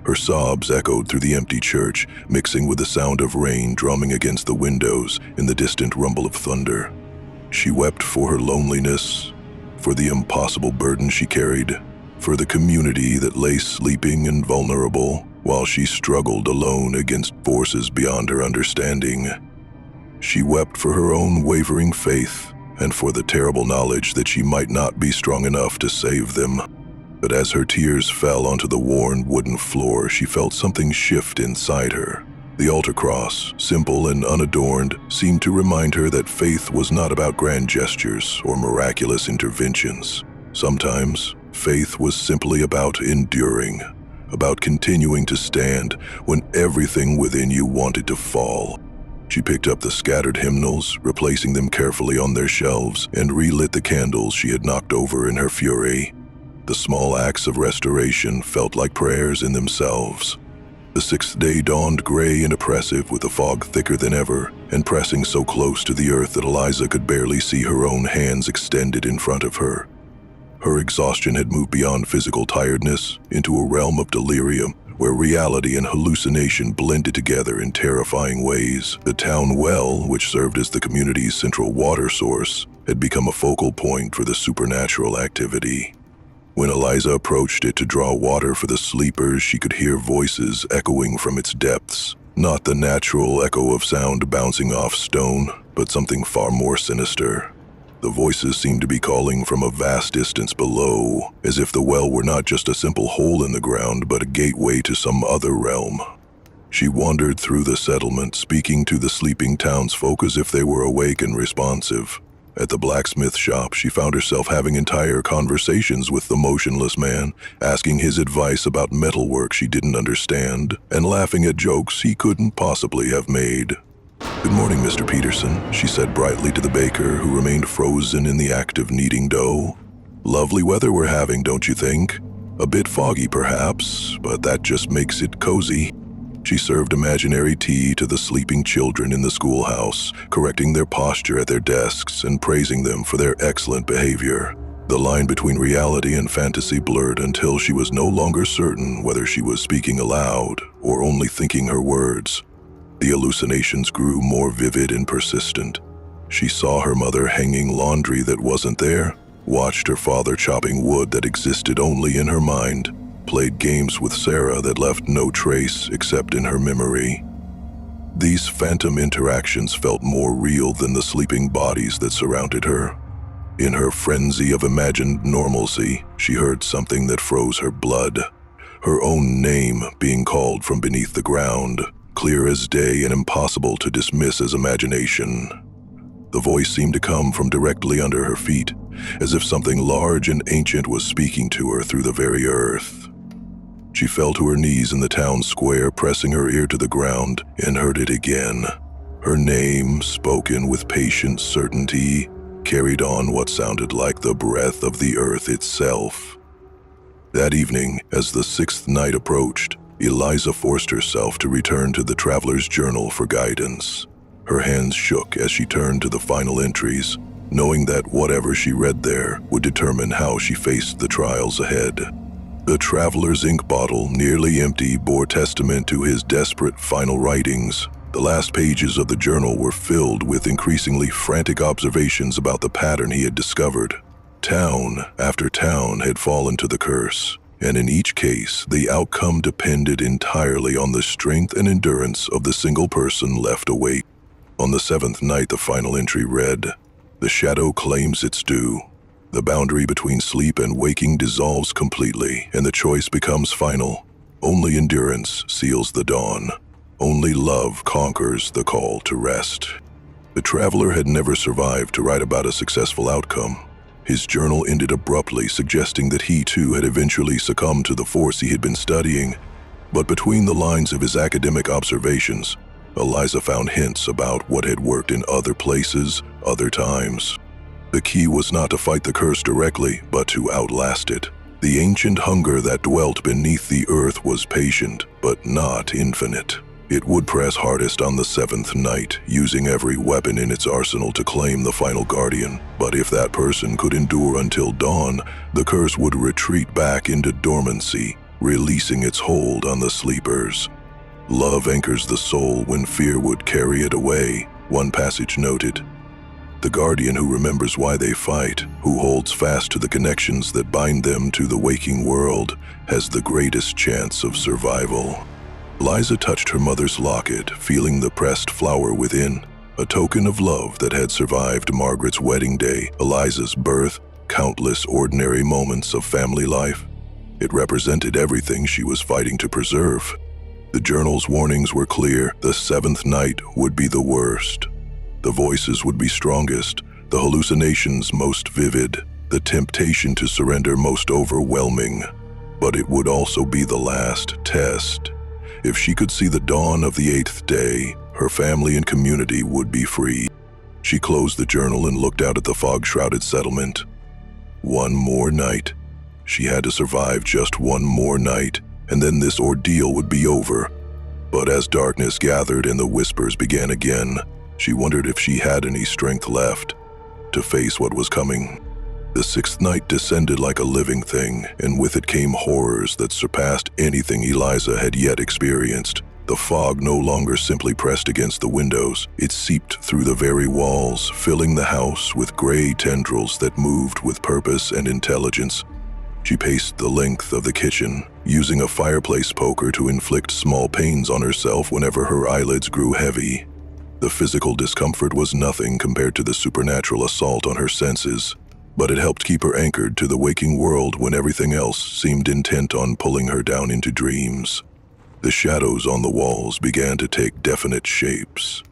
Her sobs echoed through the empty church, mixing with the sound of rain drumming against the windows and the distant rumble of thunder. She wept for her loneliness, for the impossible burden she carried, for the community that lay sleeping and vulnerable, while she struggled alone against forces beyond her understanding. She wept for her own wavering faith, and for the terrible knowledge that she might not be strong enough to save them. But as her tears fell onto the worn wooden floor, she felt something shift inside her. The altar cross, simple and unadorned, seemed to remind her that faith was not about grand gestures or miraculous interventions. Sometimes, faith was simply about enduring, about continuing to stand when everything within you wanted to fall. She picked up the scattered hymnals, replacing them carefully on their shelves, and relit the candles she had knocked over in her fury. The small acts of restoration felt like prayers in themselves. The sixth day dawned gray and oppressive, with the fog thicker than ever and pressing so close to the earth that Eliza could barely see her own hands extended in front of her. Her exhaustion had moved beyond physical tiredness into a realm of delirium where reality and hallucination blended together in terrifying ways. The town well, which served as the community's central water source, had become a focal point for the supernatural activity. When Eliza approached it to draw water for the sleepers, she could hear voices echoing from its depths. Not the natural echo of sound bouncing off stone, but something far more sinister. The voices seemed to be calling from a vast distance below, as if the well were not just a simple hole in the ground, but a gateway to some other realm. She wandered through the settlement, speaking to the sleeping townsfolk as if they were awake and responsive. At the blacksmith shop, she found herself having entire conversations with the motionless man, asking his advice about metalwork she didn't understand, and laughing at jokes he couldn't possibly have made. "Good morning, Mr. Peterson," she said brightly to the baker, who remained frozen in the act of kneading dough. "Lovely weather we're having, don't you think? A bit foggy, perhaps, but that just makes it cozy." She served imaginary tea to the sleeping children in the schoolhouse, correcting their posture at their desks and praising them for their excellent behavior. The line between reality and fantasy blurred until she was no longer certain whether she was speaking aloud or only thinking her words. The hallucinations grew more vivid and persistent. She saw her mother hanging laundry that wasn't there, watched her father chopping wood that existed only in her mind, played games with Sarah that left no trace except in her memory. These phantom interactions felt more real than the sleeping bodies that surrounded her. In her frenzy of imagined normalcy, she heard something that froze her blood. Her own name being called from beneath the ground, clear as day and impossible to dismiss as imagination. The voice seemed to come from directly under her feet, as if something large and ancient was speaking to her through the very earth. She fell to her knees in the town square, pressing her ear to the ground, and heard it again. Her name, spoken with patient certainty, carried on what sounded like the breath of the earth itself. That evening, as the sixth night approached, Eliza forced herself to return to the Traveler's Journal for guidance. Her hands shook as she turned to the final entries, knowing that whatever she read there would determine how she faced the trials ahead. The traveler's ink bottle, nearly empty, bore testament to his desperate final writings. The last pages of the journal were filled with increasingly frantic observations about the pattern he had discovered. Town after town had fallen to the curse, and in each case, the outcome depended entirely on the strength and endurance of the single person left awake. On the seventh night, the final entry read, "The shadow claims its due. The boundary between sleep and waking dissolves completely, and the choice becomes final. Only endurance seals the dawn. Only love conquers the call to rest." The traveler had never survived to write about a successful outcome. His journal ended abruptly, suggesting that he too had eventually succumbed to the force he had been studying. But between the lines of his academic observations, Eliza found hints about what had worked in other places, other times. The key was not to fight the curse directly, but to outlast it. The ancient hunger that dwelt beneath the earth was patient, but not infinite. It would press hardest on the seventh night, using every weapon in its arsenal to claim the final guardian. But if that person could endure until dawn, the curse would retreat back into dormancy, releasing its hold on the sleepers. "Love anchors the soul when fear would carry it away," one passage noted. The guardian who remembers why they fight, who holds fast to the connections that bind them to the waking world, has the greatest chance of survival. Eliza touched her mother's locket, feeling the pressed flower within, a token of love that had survived Margaret's wedding day, Eliza's birth, countless ordinary moments of family life. It represented everything she was fighting to preserve. The journal's warnings were clear. The seventh night would be the worst. The voices would be strongest, the hallucinations most vivid, the temptation to surrender most overwhelming. But it would also be the last test. If she could see the dawn of the eighth day, her family and community would be free. She closed the journal and looked out at the fog-shrouded settlement. One more night. She had to survive just one more night, and then this ordeal would be over. But as darkness gathered and the whispers began again, she wondered if she had any strength left to face what was coming. The sixth night descended like a living thing, and with it came horrors that surpassed anything Eliza had yet experienced. The fog no longer simply pressed against the windows. It seeped through the very walls, filling the house with gray tendrils that moved with purpose and intelligence. She paced the length of the kitchen, using a fireplace poker to inflict small pains on herself whenever her eyelids grew heavy. The physical discomfort was nothing compared to the supernatural assault on her senses, but it helped keep her anchored to the waking world when everything else seemed intent on pulling her down into dreams. The shadows on the walls began to take definite shapes.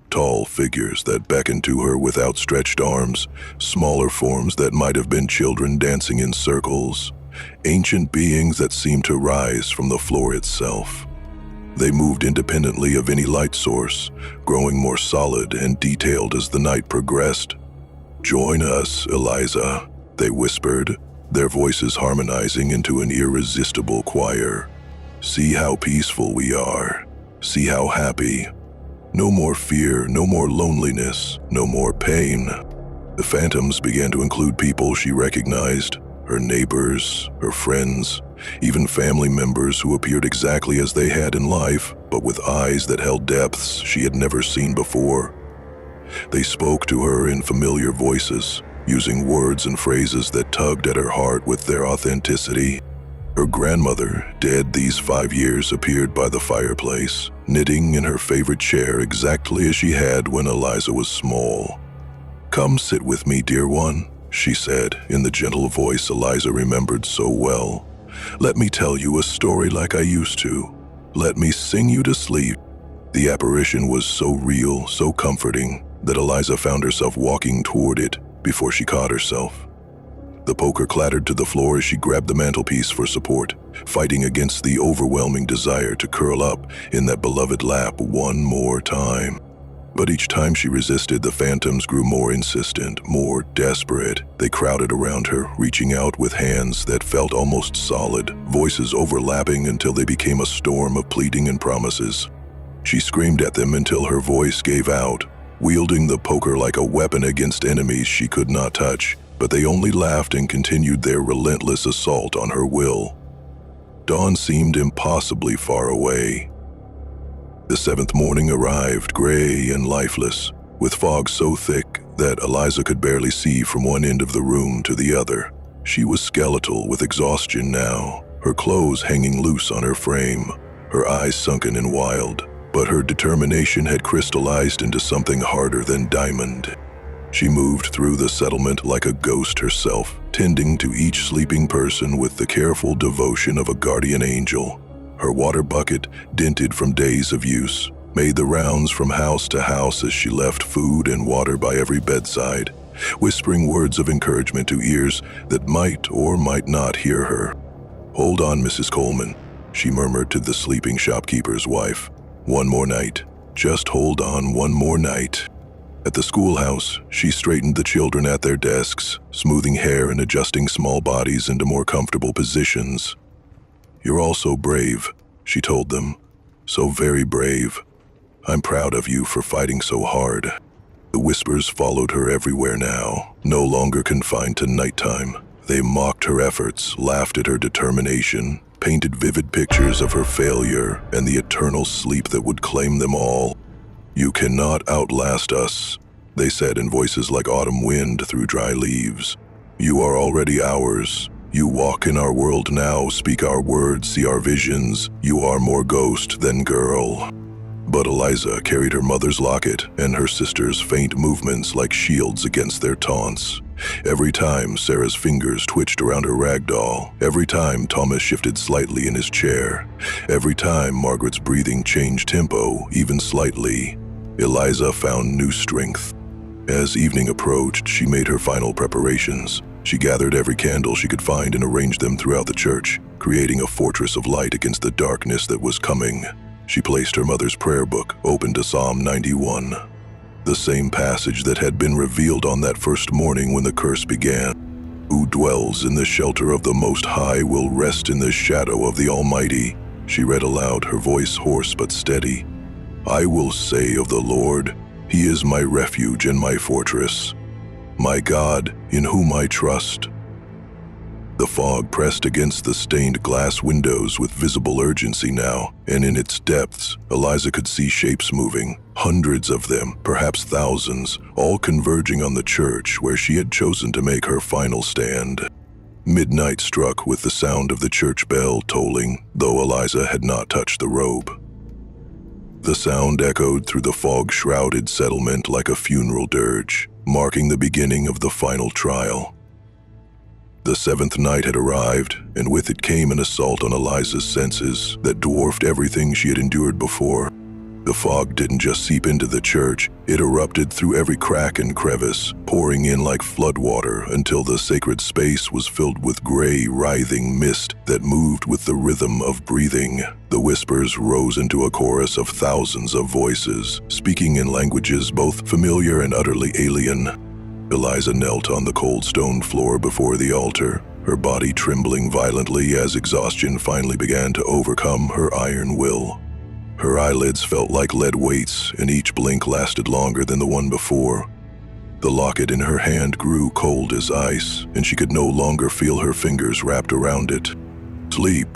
Tall figures that beckoned to her with outstretched arms, smaller forms that might have been children dancing in circles, ancient beings that seemed to rise from the floor itself. They moved independently of any light source, growing more solid and detailed as the night progressed. "Join us, Eliza," they whispered, their voices harmonizing into an irresistible choir. "See how peaceful we are. See how happy. No more fear, no more loneliness, no more pain." The phantoms began to include people she recognized, her neighbors, her friends, even family members who appeared exactly as they had in life, but with eyes that held depths she had never seen before. They spoke to her in familiar voices, using words and phrases that tugged at her heart with their authenticity. Her grandmother, dead these 5 years, appeared by the fireplace, knitting in her favorite chair exactly as she had when Eliza was small. "Come sit with me, dear one," she said, in the gentle voice Eliza remembered so well. "Let me tell you a story like I used to. Let me sing you to sleep." The apparition was so real, so comforting, that Eliza found herself walking toward it before she caught herself. The poker clattered to the floor as she grabbed the mantelpiece for support, fighting against the overwhelming desire to curl up in that beloved lap one more time. But each time she resisted, the phantoms grew more insistent, more desperate. They crowded around her, reaching out with hands that felt almost solid, voices overlapping until they became a storm of pleading and promises. She screamed at them until her voice gave out, wielding the poker like a weapon against enemies she could not touch, but they only laughed and continued their relentless assault on her will. Dawn seemed impossibly far away. The seventh morning arrived, gray and lifeless, with fog so thick that Eliza could barely see from one end of the room to the other. She was skeletal with exhaustion now, her clothes hanging loose on her frame, her eyes sunken and wild, but her determination had crystallized into something harder than diamond. She moved through the settlement like a ghost herself, tending to each sleeping person with the careful devotion of a guardian angel. Her water bucket, dented from days of use, made the rounds from house to house as she left food and water by every bedside, whispering words of encouragement to ears that might or might not hear her. "Hold on, Mrs. Coleman," she murmured to the sleeping shopkeeper's wife. "One more night. Just hold on one more night." At the schoolhouse, she straightened the children at their desks, smoothing hair and adjusting small bodies into more comfortable positions. "You're all so brave," she told them. "So very brave. I'm proud of you for fighting so hard." The whispers followed her everywhere now, no longer confined to nighttime. They mocked her efforts, laughed at her determination, painted vivid pictures of her failure and the eternal sleep that would claim them all. "You cannot outlast us," they said in voices like autumn wind through dry leaves. "You are already ours. You walk in our world now, speak our words, see our visions. You are more ghost than girl." But Eliza carried her mother's locket and her sister's faint movements like shields against their taunts. Every time Sarah's fingers twitched around her rag doll, every time Thomas shifted slightly in his chair, every time Margaret's breathing changed tempo, even slightly, Eliza found new strength. As evening approached, she made her final preparations. She gathered every candle she could find and arranged them throughout the church, creating a fortress of light against the darkness that was coming. She placed her mother's prayer book open to Psalm 91, the same passage that had been revealed on that first morning when the curse began. Who dwells in the shelter of the Most High will rest in the shadow of the Almighty. She read aloud, her voice hoarse but steady. I will say of the Lord, He is my refuge and my fortress, my God in whom I trust. The fog pressed against the stained glass windows with visible urgency now, and in its depths, Eliza could see shapes moving, hundreds of them, perhaps thousands, all converging on the church where she had chosen to make her final stand. Midnight struck with the sound of the church bell tolling, though Eliza had not touched the robe. The sound echoed through the fog-shrouded settlement like a funeral dirge, marking the beginning of the final trial. The seventh night had arrived, and with it came an assault on Eliza's senses that dwarfed everything she had endured before. The fog didn't just seep into the church, it erupted through every crack and crevice, pouring in like floodwater until the sacred space was filled with gray, writhing mist that moved with the rhythm of breathing. The whispers rose into a chorus of thousands of voices, speaking in languages both familiar and utterly alien. Eliza knelt on the cold stone floor before the altar, her body trembling violently as exhaustion finally began to overcome her iron will. Her eyelids felt like lead weights, and each blink lasted longer than the one before. The locket in her hand grew cold as ice, and she could no longer feel her fingers wrapped around it. Sleep,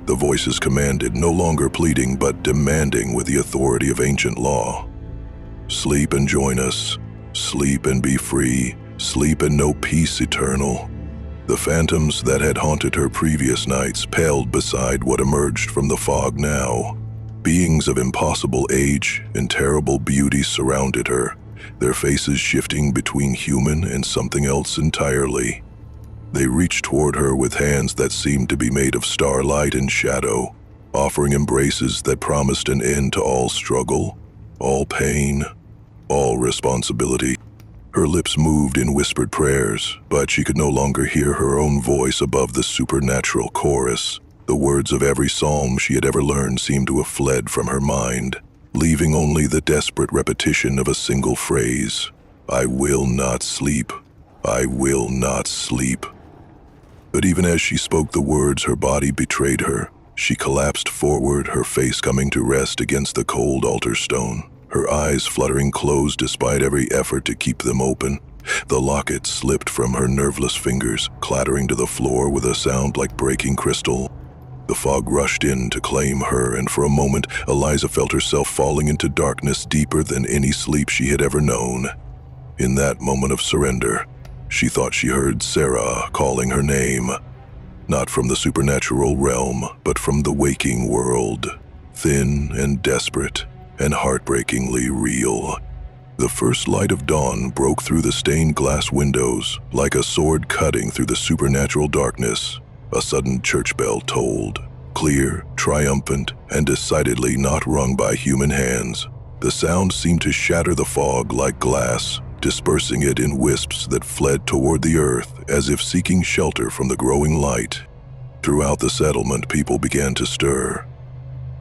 the voices commanded, no longer pleading but demanding with the authority of ancient law. Sleep and join us. Sleep and be free. Sleep and know peace eternal. The phantoms that had haunted her previous nights paled beside what emerged from the fog now. Beings of impossible age and terrible beauty surrounded her, their faces shifting between human and something else entirely. They reached toward her with hands that seemed to be made of starlight and shadow, offering embraces that promised an end to all struggle, all pain, all responsibility. Her lips moved in whispered prayers, but she could no longer hear her own voice above the supernatural chorus. The words of every psalm she had ever learned seemed to have fled from her mind, leaving only the desperate repetition of a single phrase. I will not sleep. I will not sleep. But even as she spoke the words, her body betrayed her. She collapsed forward, her face coming to rest against the cold altar stone, her eyes fluttering closed despite every effort to keep them open. The locket slipped from her nerveless fingers, clattering to the floor with a sound like breaking crystal. The fog rushed in to claim her, and for a moment, Eliza felt herself falling into darkness deeper than any sleep she had ever known. In that moment of surrender, she thought she heard Sarah calling her name, not from the supernatural realm, but from the waking world, thin and desperate and heartbreakingly real. The first light of dawn broke through the stained glass windows, like a sword cutting through the supernatural darkness. A sudden church bell tolled, clear, triumphant, and decidedly not rung by human hands. The sound seemed to shatter the fog like glass, dispersing it in wisps that fled toward the earth as if seeking shelter from the growing light. Throughout the settlement, people began to stir.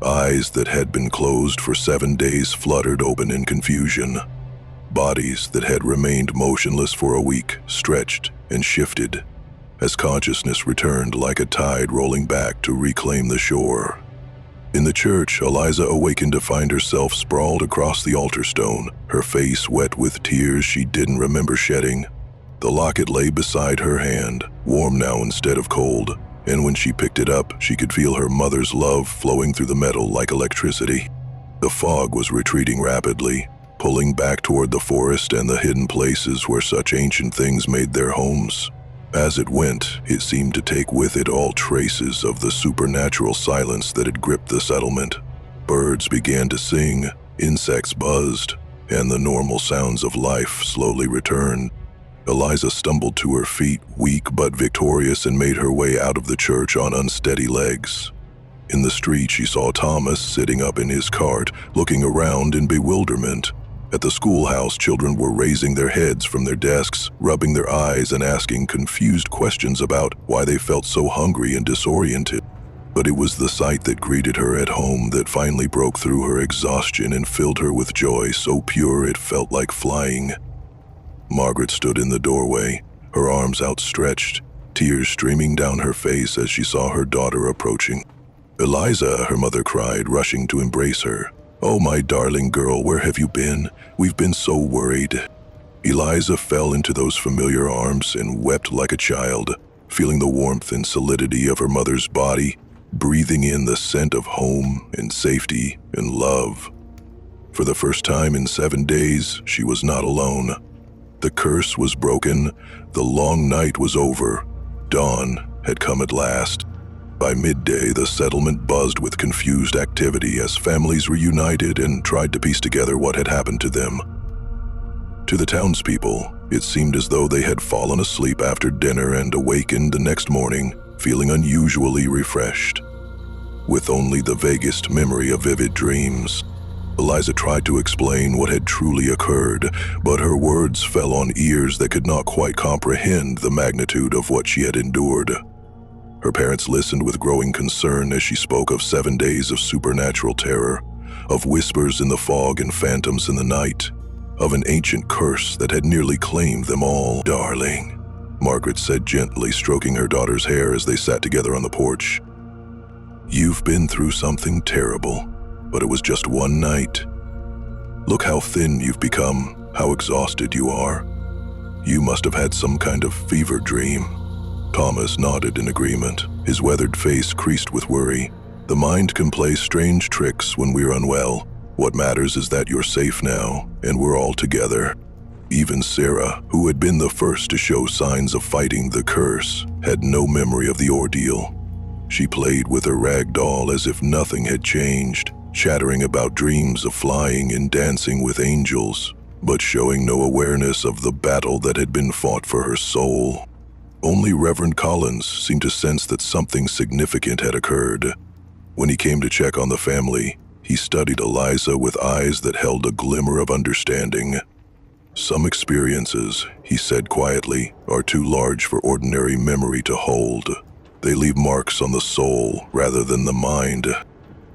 Eyes that had been closed for 7 days fluttered open in confusion. Bodies that had remained motionless for a week stretched and shifted as consciousness returned like a tide rolling back to reclaim the shore. In the church, Eliza awakened to find herself sprawled across the altar stone, her face wet with tears she didn't remember shedding. The locket lay beside her hand, warm now instead of cold, and when she picked it up, she could feel her mother's love flowing through the metal like electricity. The fog was retreating rapidly, pulling back toward the forest and the hidden places where such ancient things made their homes. As it went, it seemed to take with it all traces of the supernatural silence that had gripped the settlement. Birds began to sing, Insects buzzed, and the normal sounds of life slowly returned. Eliza stumbled to her feet, weak but victorious, and made her way out of the church on unsteady legs. In the street, she saw Thomas sitting up in his cart, looking around in bewilderment. At the schoolhouse, children were raising their heads from their desks, rubbing their eyes and asking confused questions about why they felt so hungry and disoriented. But it was the sight that greeted her at home that finally broke through her exhaustion and filled her with joy so pure it felt like flying. Margaret stood in the doorway, her arms outstretched, tears streaming down her face as she saw her daughter approaching. "Eliza," her mother cried, rushing to embrace her. "Oh, my darling girl, where have you been? We've been so worried." Eliza fell into those familiar arms and wept like a child, feeling the warmth and solidity of her mother's body, breathing in the scent of home and safety and love. For the first time in 7 days, she was not alone. The curse was broken, the long night was over, dawn had come at last. By midday, the settlement buzzed with confused activity as families reunited and tried to piece together what had happened to them. To the townspeople, it seemed as though they had fallen asleep after dinner and awakened the next morning, feeling unusually refreshed, with only the vaguest memory of vivid dreams. Eliza tried to explain what had truly occurred, but her words fell on ears that could not quite comprehend the magnitude of what she had endured. Her parents listened with growing concern as she spoke of 7 days of supernatural terror, of whispers in the fog and phantoms in the night, of an ancient curse that had nearly claimed them all. "Darling," Margaret said gently, stroking her daughter's hair as they sat together on the porch. "You've been through something terrible, but it was just one night. Look how thin you've become, how exhausted you are. You must have had some kind of fever dream." Thomas nodded in agreement, his weathered face creased with worry. "The mind can play strange tricks when we're unwell. What matters is that you're safe now, and we're all together." Even Sarah, who had been the first to show signs of fighting the curse, had no memory of the ordeal. She played with her rag doll as if nothing had changed, chattering about dreams of flying and dancing with angels, but showing no awareness of the battle that had been fought for her soul. Only Reverend Collins seemed to sense that something significant had occurred. When he came to check on the family, he studied Eliza with eyes that held a glimmer of understanding. "Some experiences," he said quietly, "are too large for ordinary memory to hold. They leave marks on the soul rather than the mind."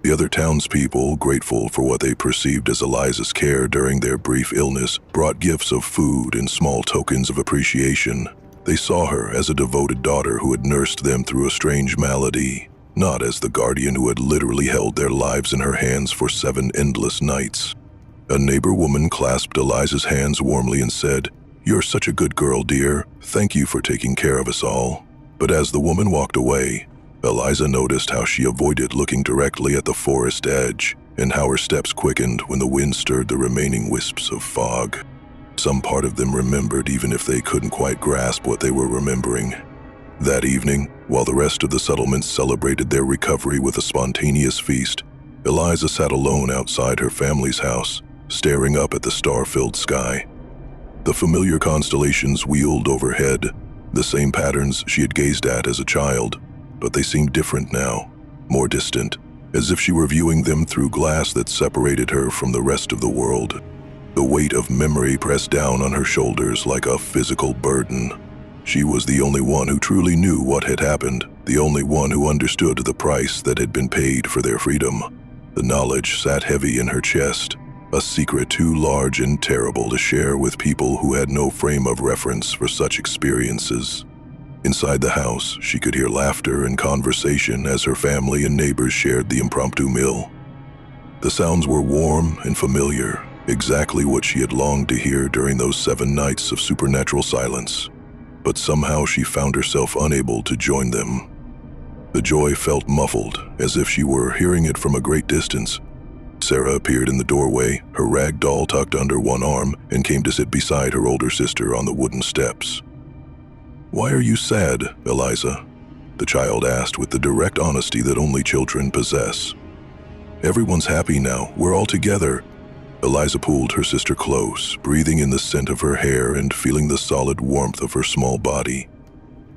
The other townspeople, grateful for what they perceived as Eliza's care during their brief illness, brought gifts of food and small tokens of appreciation. They saw her as a devoted daughter who had nursed them through a strange malady, not as the guardian who had literally held their lives in her hands for 7 endless nights. A neighbor woman clasped Eliza's hands warmly and said, "You're such a good girl, dear. Thank you for taking care of us all." But as the woman walked away, Eliza noticed how she avoided looking directly at the forest edge, and how her steps quickened when the wind stirred the remaining wisps of fog. Some part of them remembered even if they couldn't quite grasp what they were remembering. That evening, while the rest of the settlement celebrated their recovery with a spontaneous feast, Eliza sat alone outside her family's house, staring up at the star-filled sky. The familiar constellations wheeled overhead, the same patterns she had gazed at as a child, but they seemed different now, more distant, as if she were viewing them through glass that separated her from the rest of the world. The weight of memory pressed down on her shoulders like a physical burden. She was the only one who truly knew what had happened, the only one who understood the price that had been paid for their freedom. The knowledge sat heavy in her chest, a secret too large and terrible to share with people who had no frame of reference for such experiences. Inside the house, she could hear laughter and conversation as her family and neighbors shared the impromptu meal. The sounds were warm and familiar, exactly what she had longed to hear during those 7 nights of supernatural silence. But somehow she found herself unable to join them. The joy felt muffled, as if she were hearing it from a great distance. Sarah appeared in the doorway, her rag doll tucked under one arm, and came to sit beside her older sister on the wooden steps. "Why are you sad, Eliza?" the child asked with the direct honesty that only children possess. "Everyone's happy now, we're all together. Eliza pulled her sister close, breathing in the scent of her hair and feeling the solid warmth of her small body.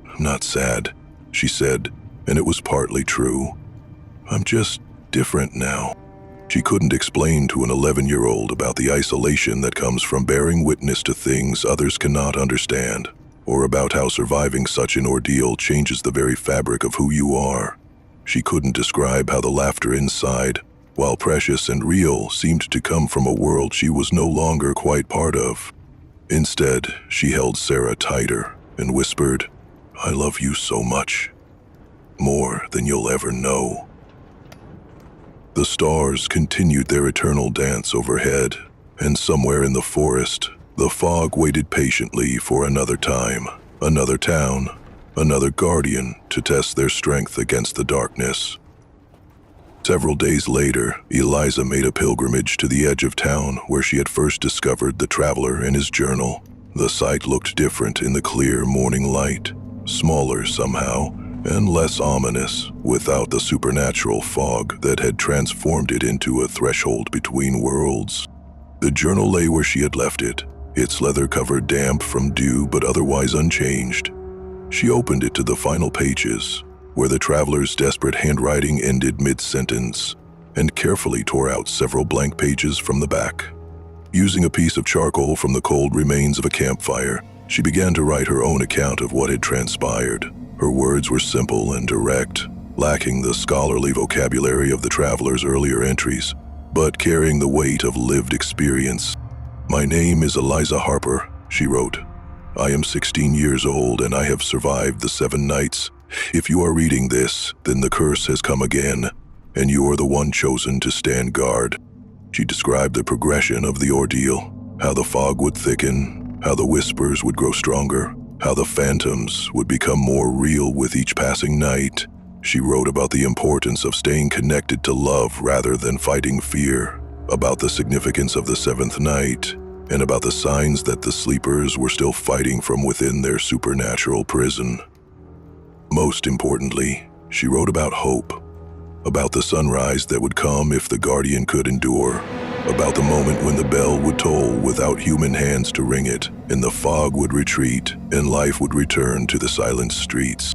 "I'm not sad," she said, and it was partly true. "I'm just different now." She couldn't explain to an 11-year-old about the isolation that comes from bearing witness to things others cannot understand, or about how surviving such an ordeal changes the very fabric of who you are. She couldn't describe how the laughter inside, while precious and real, seemed to come from a world she was no longer quite part of. Instead, she held Sarah tighter and whispered, "I love you so much. More than you'll ever know." The stars continued their eternal dance overhead, and somewhere in the forest, the fog waited patiently for another time, another town, another guardian to test their strength against the darkness. Several days later, Eliza made a pilgrimage to the edge of town where she had first discovered the traveler and his journal. The sight looked different in the clear morning light, smaller somehow, and less ominous, without the supernatural fog that had transformed it into a threshold between worlds. The journal lay where she had left it, its leather cover damp from dew but otherwise unchanged. She opened it to the final pages, where the traveler's desperate handwriting ended mid-sentence, and carefully tore out several blank pages from the back. Using a piece of charcoal from the cold remains of a campfire, she began to write her own account of what had transpired. Her words were simple and direct, lacking the scholarly vocabulary of the traveler's earlier entries, but carrying the weight of lived experience. "My name is Eliza Harper," she wrote. "I am 16 years old and I have survived the 7 nights. If you are reading this, then the curse has come again, and you are the one chosen to stand guard." She described the progression of the ordeal, how the fog would thicken, how the whispers would grow stronger, how the phantoms would become more real with each passing night. She wrote about the importance of staying connected to love rather than fighting fear, about the significance of the 7th night, and about the signs that the sleepers were still fighting from within their supernatural prison. Most importantly, she wrote about hope, about the sunrise that would come if the guardian could endure, about the moment when the bell would toll without human hands to ring it, and the fog would retreat, and life would return to the silent streets.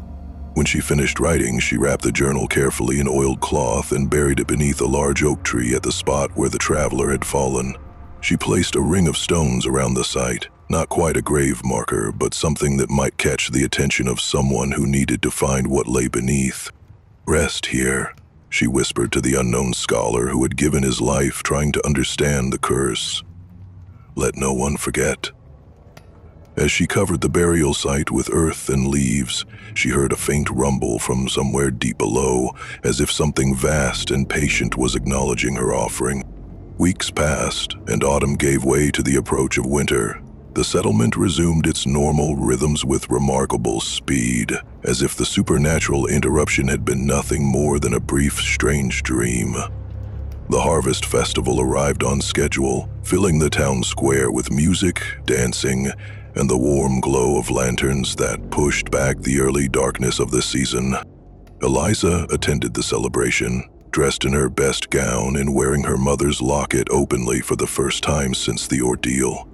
When she finished writing, she wrapped the journal carefully in oiled cloth and buried it beneath a large oak tree at the spot where the traveler had fallen. She placed a ring of stones around the site, not quite a grave marker, but something that might catch the attention of someone who needed to find what lay beneath. "Rest here," she whispered to the unknown scholar who had given his life trying to understand the curse. "Let no one forget." As she covered the burial site with earth and leaves, she heard a faint rumble from somewhere deep below, as if something vast and patient was acknowledging her offering. Weeks passed, and autumn gave way to the approach of winter. The settlement resumed its normal rhythms with remarkable speed, as if the supernatural interruption had been nothing more than a brief, strange dream. The harvest festival arrived on schedule, filling the town square with music, dancing, and the warm glow of lanterns that pushed back the early darkness of the season. Eliza attended the celebration, dressed in her best gown and wearing her mother's locket openly for the first time since the ordeal.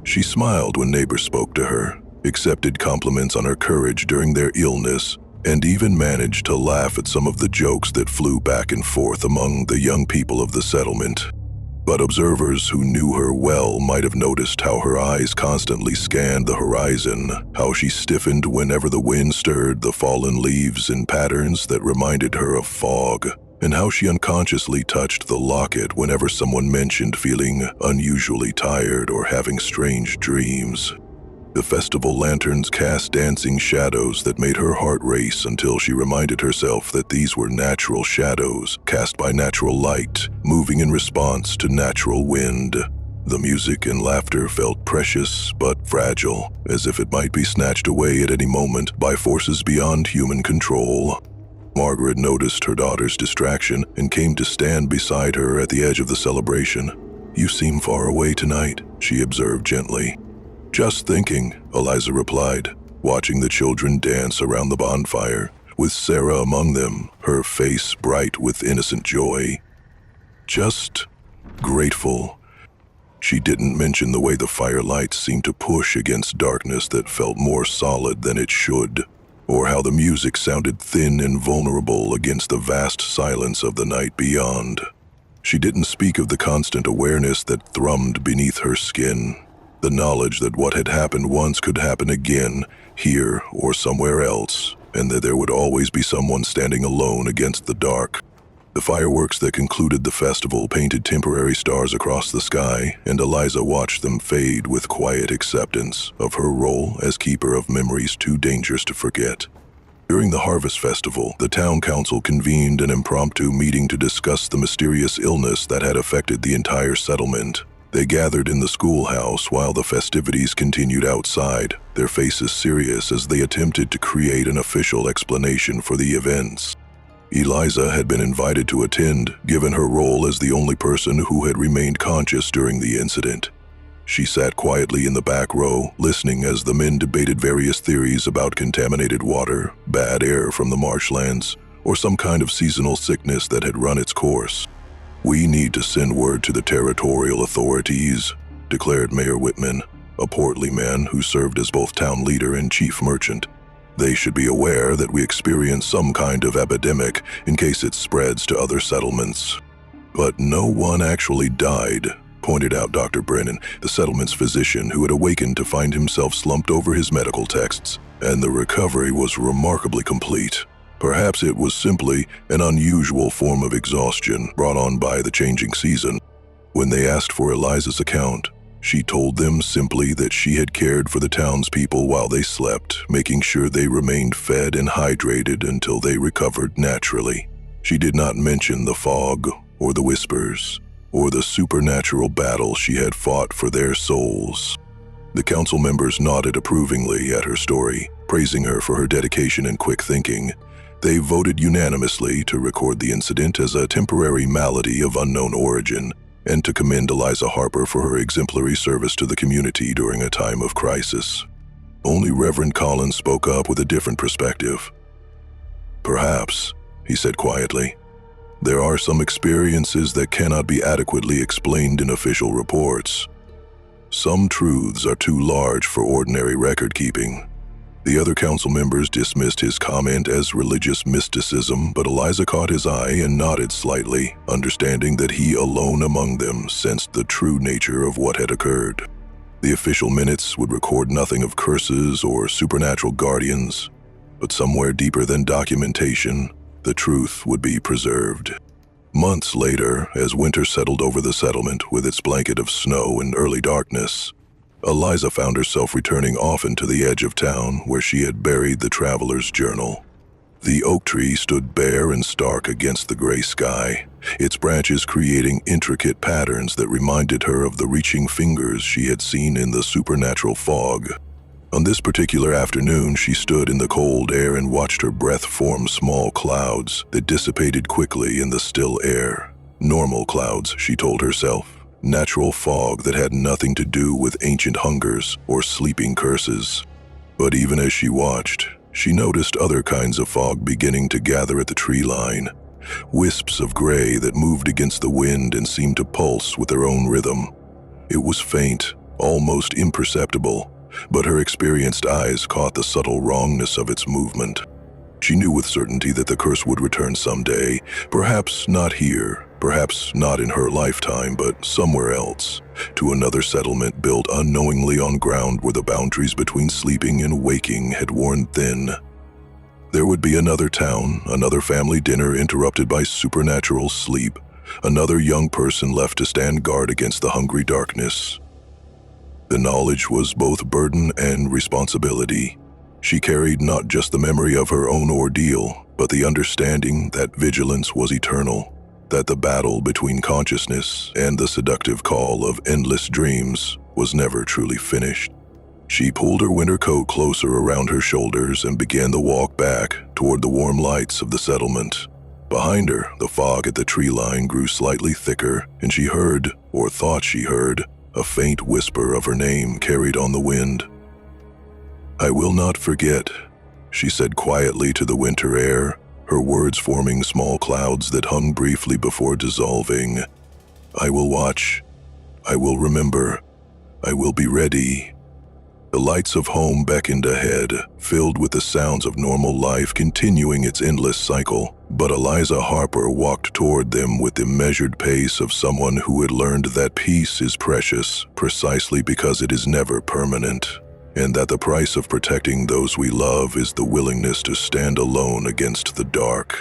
She smiled when neighbors spoke to her, accepted compliments on her courage during their illness, and even managed to laugh at some of the jokes that flew back and forth among the young people of the settlement. But observers who knew her well might have noticed how her eyes constantly scanned the horizon, how she stiffened whenever the wind stirred the fallen leaves in patterns that reminded her of fog, and how she unconsciously touched the locket whenever someone mentioned feeling unusually tired or having strange dreams. The festival lanterns cast dancing shadows that made her heart race until she reminded herself that these were natural shadows cast by natural light, moving in response to natural wind. The music and laughter felt precious but fragile, as if it might be snatched away at any moment by forces beyond human control. Margaret noticed her daughter's distraction and came to stand beside her at the edge of the celebration. "You seem far away tonight," she observed gently. "Just thinking," Eliza replied, watching the children dance around the bonfire, with Sarah among them, her face bright with innocent joy. "Just grateful She didn't mention the way the firelight seemed to push against darkness that felt more solid than it should, or how the music sounded thin and vulnerable against the vast silence of the night beyond. She didn't speak of the constant awareness that thrummed beneath her skin, the knowledge that what had happened once could happen again, here or somewhere else, and that there would always be someone standing alone against the dark. The fireworks that concluded the festival painted temporary stars across the sky, and Eliza watched them fade with quiet acceptance of her role as keeper of memories too dangerous to forget. During the Harvest Festival, the town council convened an impromptu meeting to discuss the mysterious illness that had affected the entire settlement. They gathered in the schoolhouse while the festivities continued outside, their faces serious as they attempted to create an official explanation for the events. Eliza had been invited to attend, given her role as the only person who had remained conscious during the incident. She sat quietly in the back row, listening as the men debated various theories about contaminated water, bad air from the marshlands, or some kind of seasonal sickness that had run its course. "We need to send word to the territorial authorities," declared Mayor Whitman, a portly man who served as both town leader and chief merchant. "They should be aware that we experience some kind of epidemic in case it spreads to other settlements." "But no one actually died," pointed out Dr. Brennan, the settlement's physician who had awakened to find himself slumped over his medical texts, "and the recovery was remarkably complete. Perhaps it was simply an unusual form of exhaustion brought on by the changing season." When they asked for Eliza's account, she told them simply that she had cared for the townspeople while they slept, making sure they remained fed and hydrated until they recovered naturally. She did not mention the fog or the whispers, or the supernatural battle she had fought for their souls. The council members nodded approvingly at her story, praising her for her dedication and quick thinking. They voted unanimously to record the incident as a temporary malady of unknown origin, and to commend Eliza Harper for her exemplary service to the community during a time of crisis. Only Reverend Collins spoke up with a different perspective. "Perhaps," he said quietly, "there are some experiences that cannot be adequately explained in official reports. Some truths are too large for ordinary record-keeping." The other council members dismissed his comment as religious mysticism, but Eliza caught his eye and nodded slightly, understanding that he alone among them sensed the true nature of what had occurred. The official minutes would record nothing of curses or supernatural guardians, but somewhere deeper than documentation, the truth would be preserved. Months later, as winter settled over the settlement with its blanket of snow and early darkness, Eliza found herself returning often to the edge of town where she had buried the traveler's journal. The oak tree stood bare and stark against the gray sky, its branches creating intricate patterns that reminded her of the reaching fingers she had seen in the supernatural fog. On this particular afternoon, she stood in the cold air and watched her breath form small clouds that dissipated quickly in the still air. Normal clouds, she told herself. Natural fog that had nothing to do with ancient hungers or sleeping curses. But even as she watched, she noticed other kinds of fog beginning to gather at the tree line. Wisps of gray that moved against the wind and seemed to pulse with their own rhythm. It was faint, almost imperceptible, but her experienced eyes caught the subtle wrongness of its movement. She knew with certainty that the curse would return someday, perhaps not here, perhaps not in her lifetime, but somewhere else, to another settlement built unknowingly on ground where the boundaries between sleeping and waking had worn thin. There would be another town, another family dinner interrupted by supernatural sleep, another young person left to stand guard against the hungry darkness. The knowledge was both burden and responsibility. She carried not just the memory of her own ordeal, but the understanding that vigilance was eternal, that the battle between consciousness and the seductive call of endless dreams was never truly finished. She pulled her winter coat closer around her shoulders and began the walk back toward the warm lights of the settlement. Behind her, the fog at the tree line grew slightly thicker, and she heard, or thought she heard, a faint whisper of her name carried on the wind. "I will not forget," she said quietly to the winter air, her words forming small clouds that hung briefly before dissolving. "I will watch. I will remember. I will be ready. The lights of home beckoned ahead, filled with the sounds of normal life continuing its endless cycle. But Eliza Harper walked toward them with the measured pace of someone who had learned that peace is precious precisely because it is never permanent, and that the price of protecting those we love is the willingness to stand alone against the dark.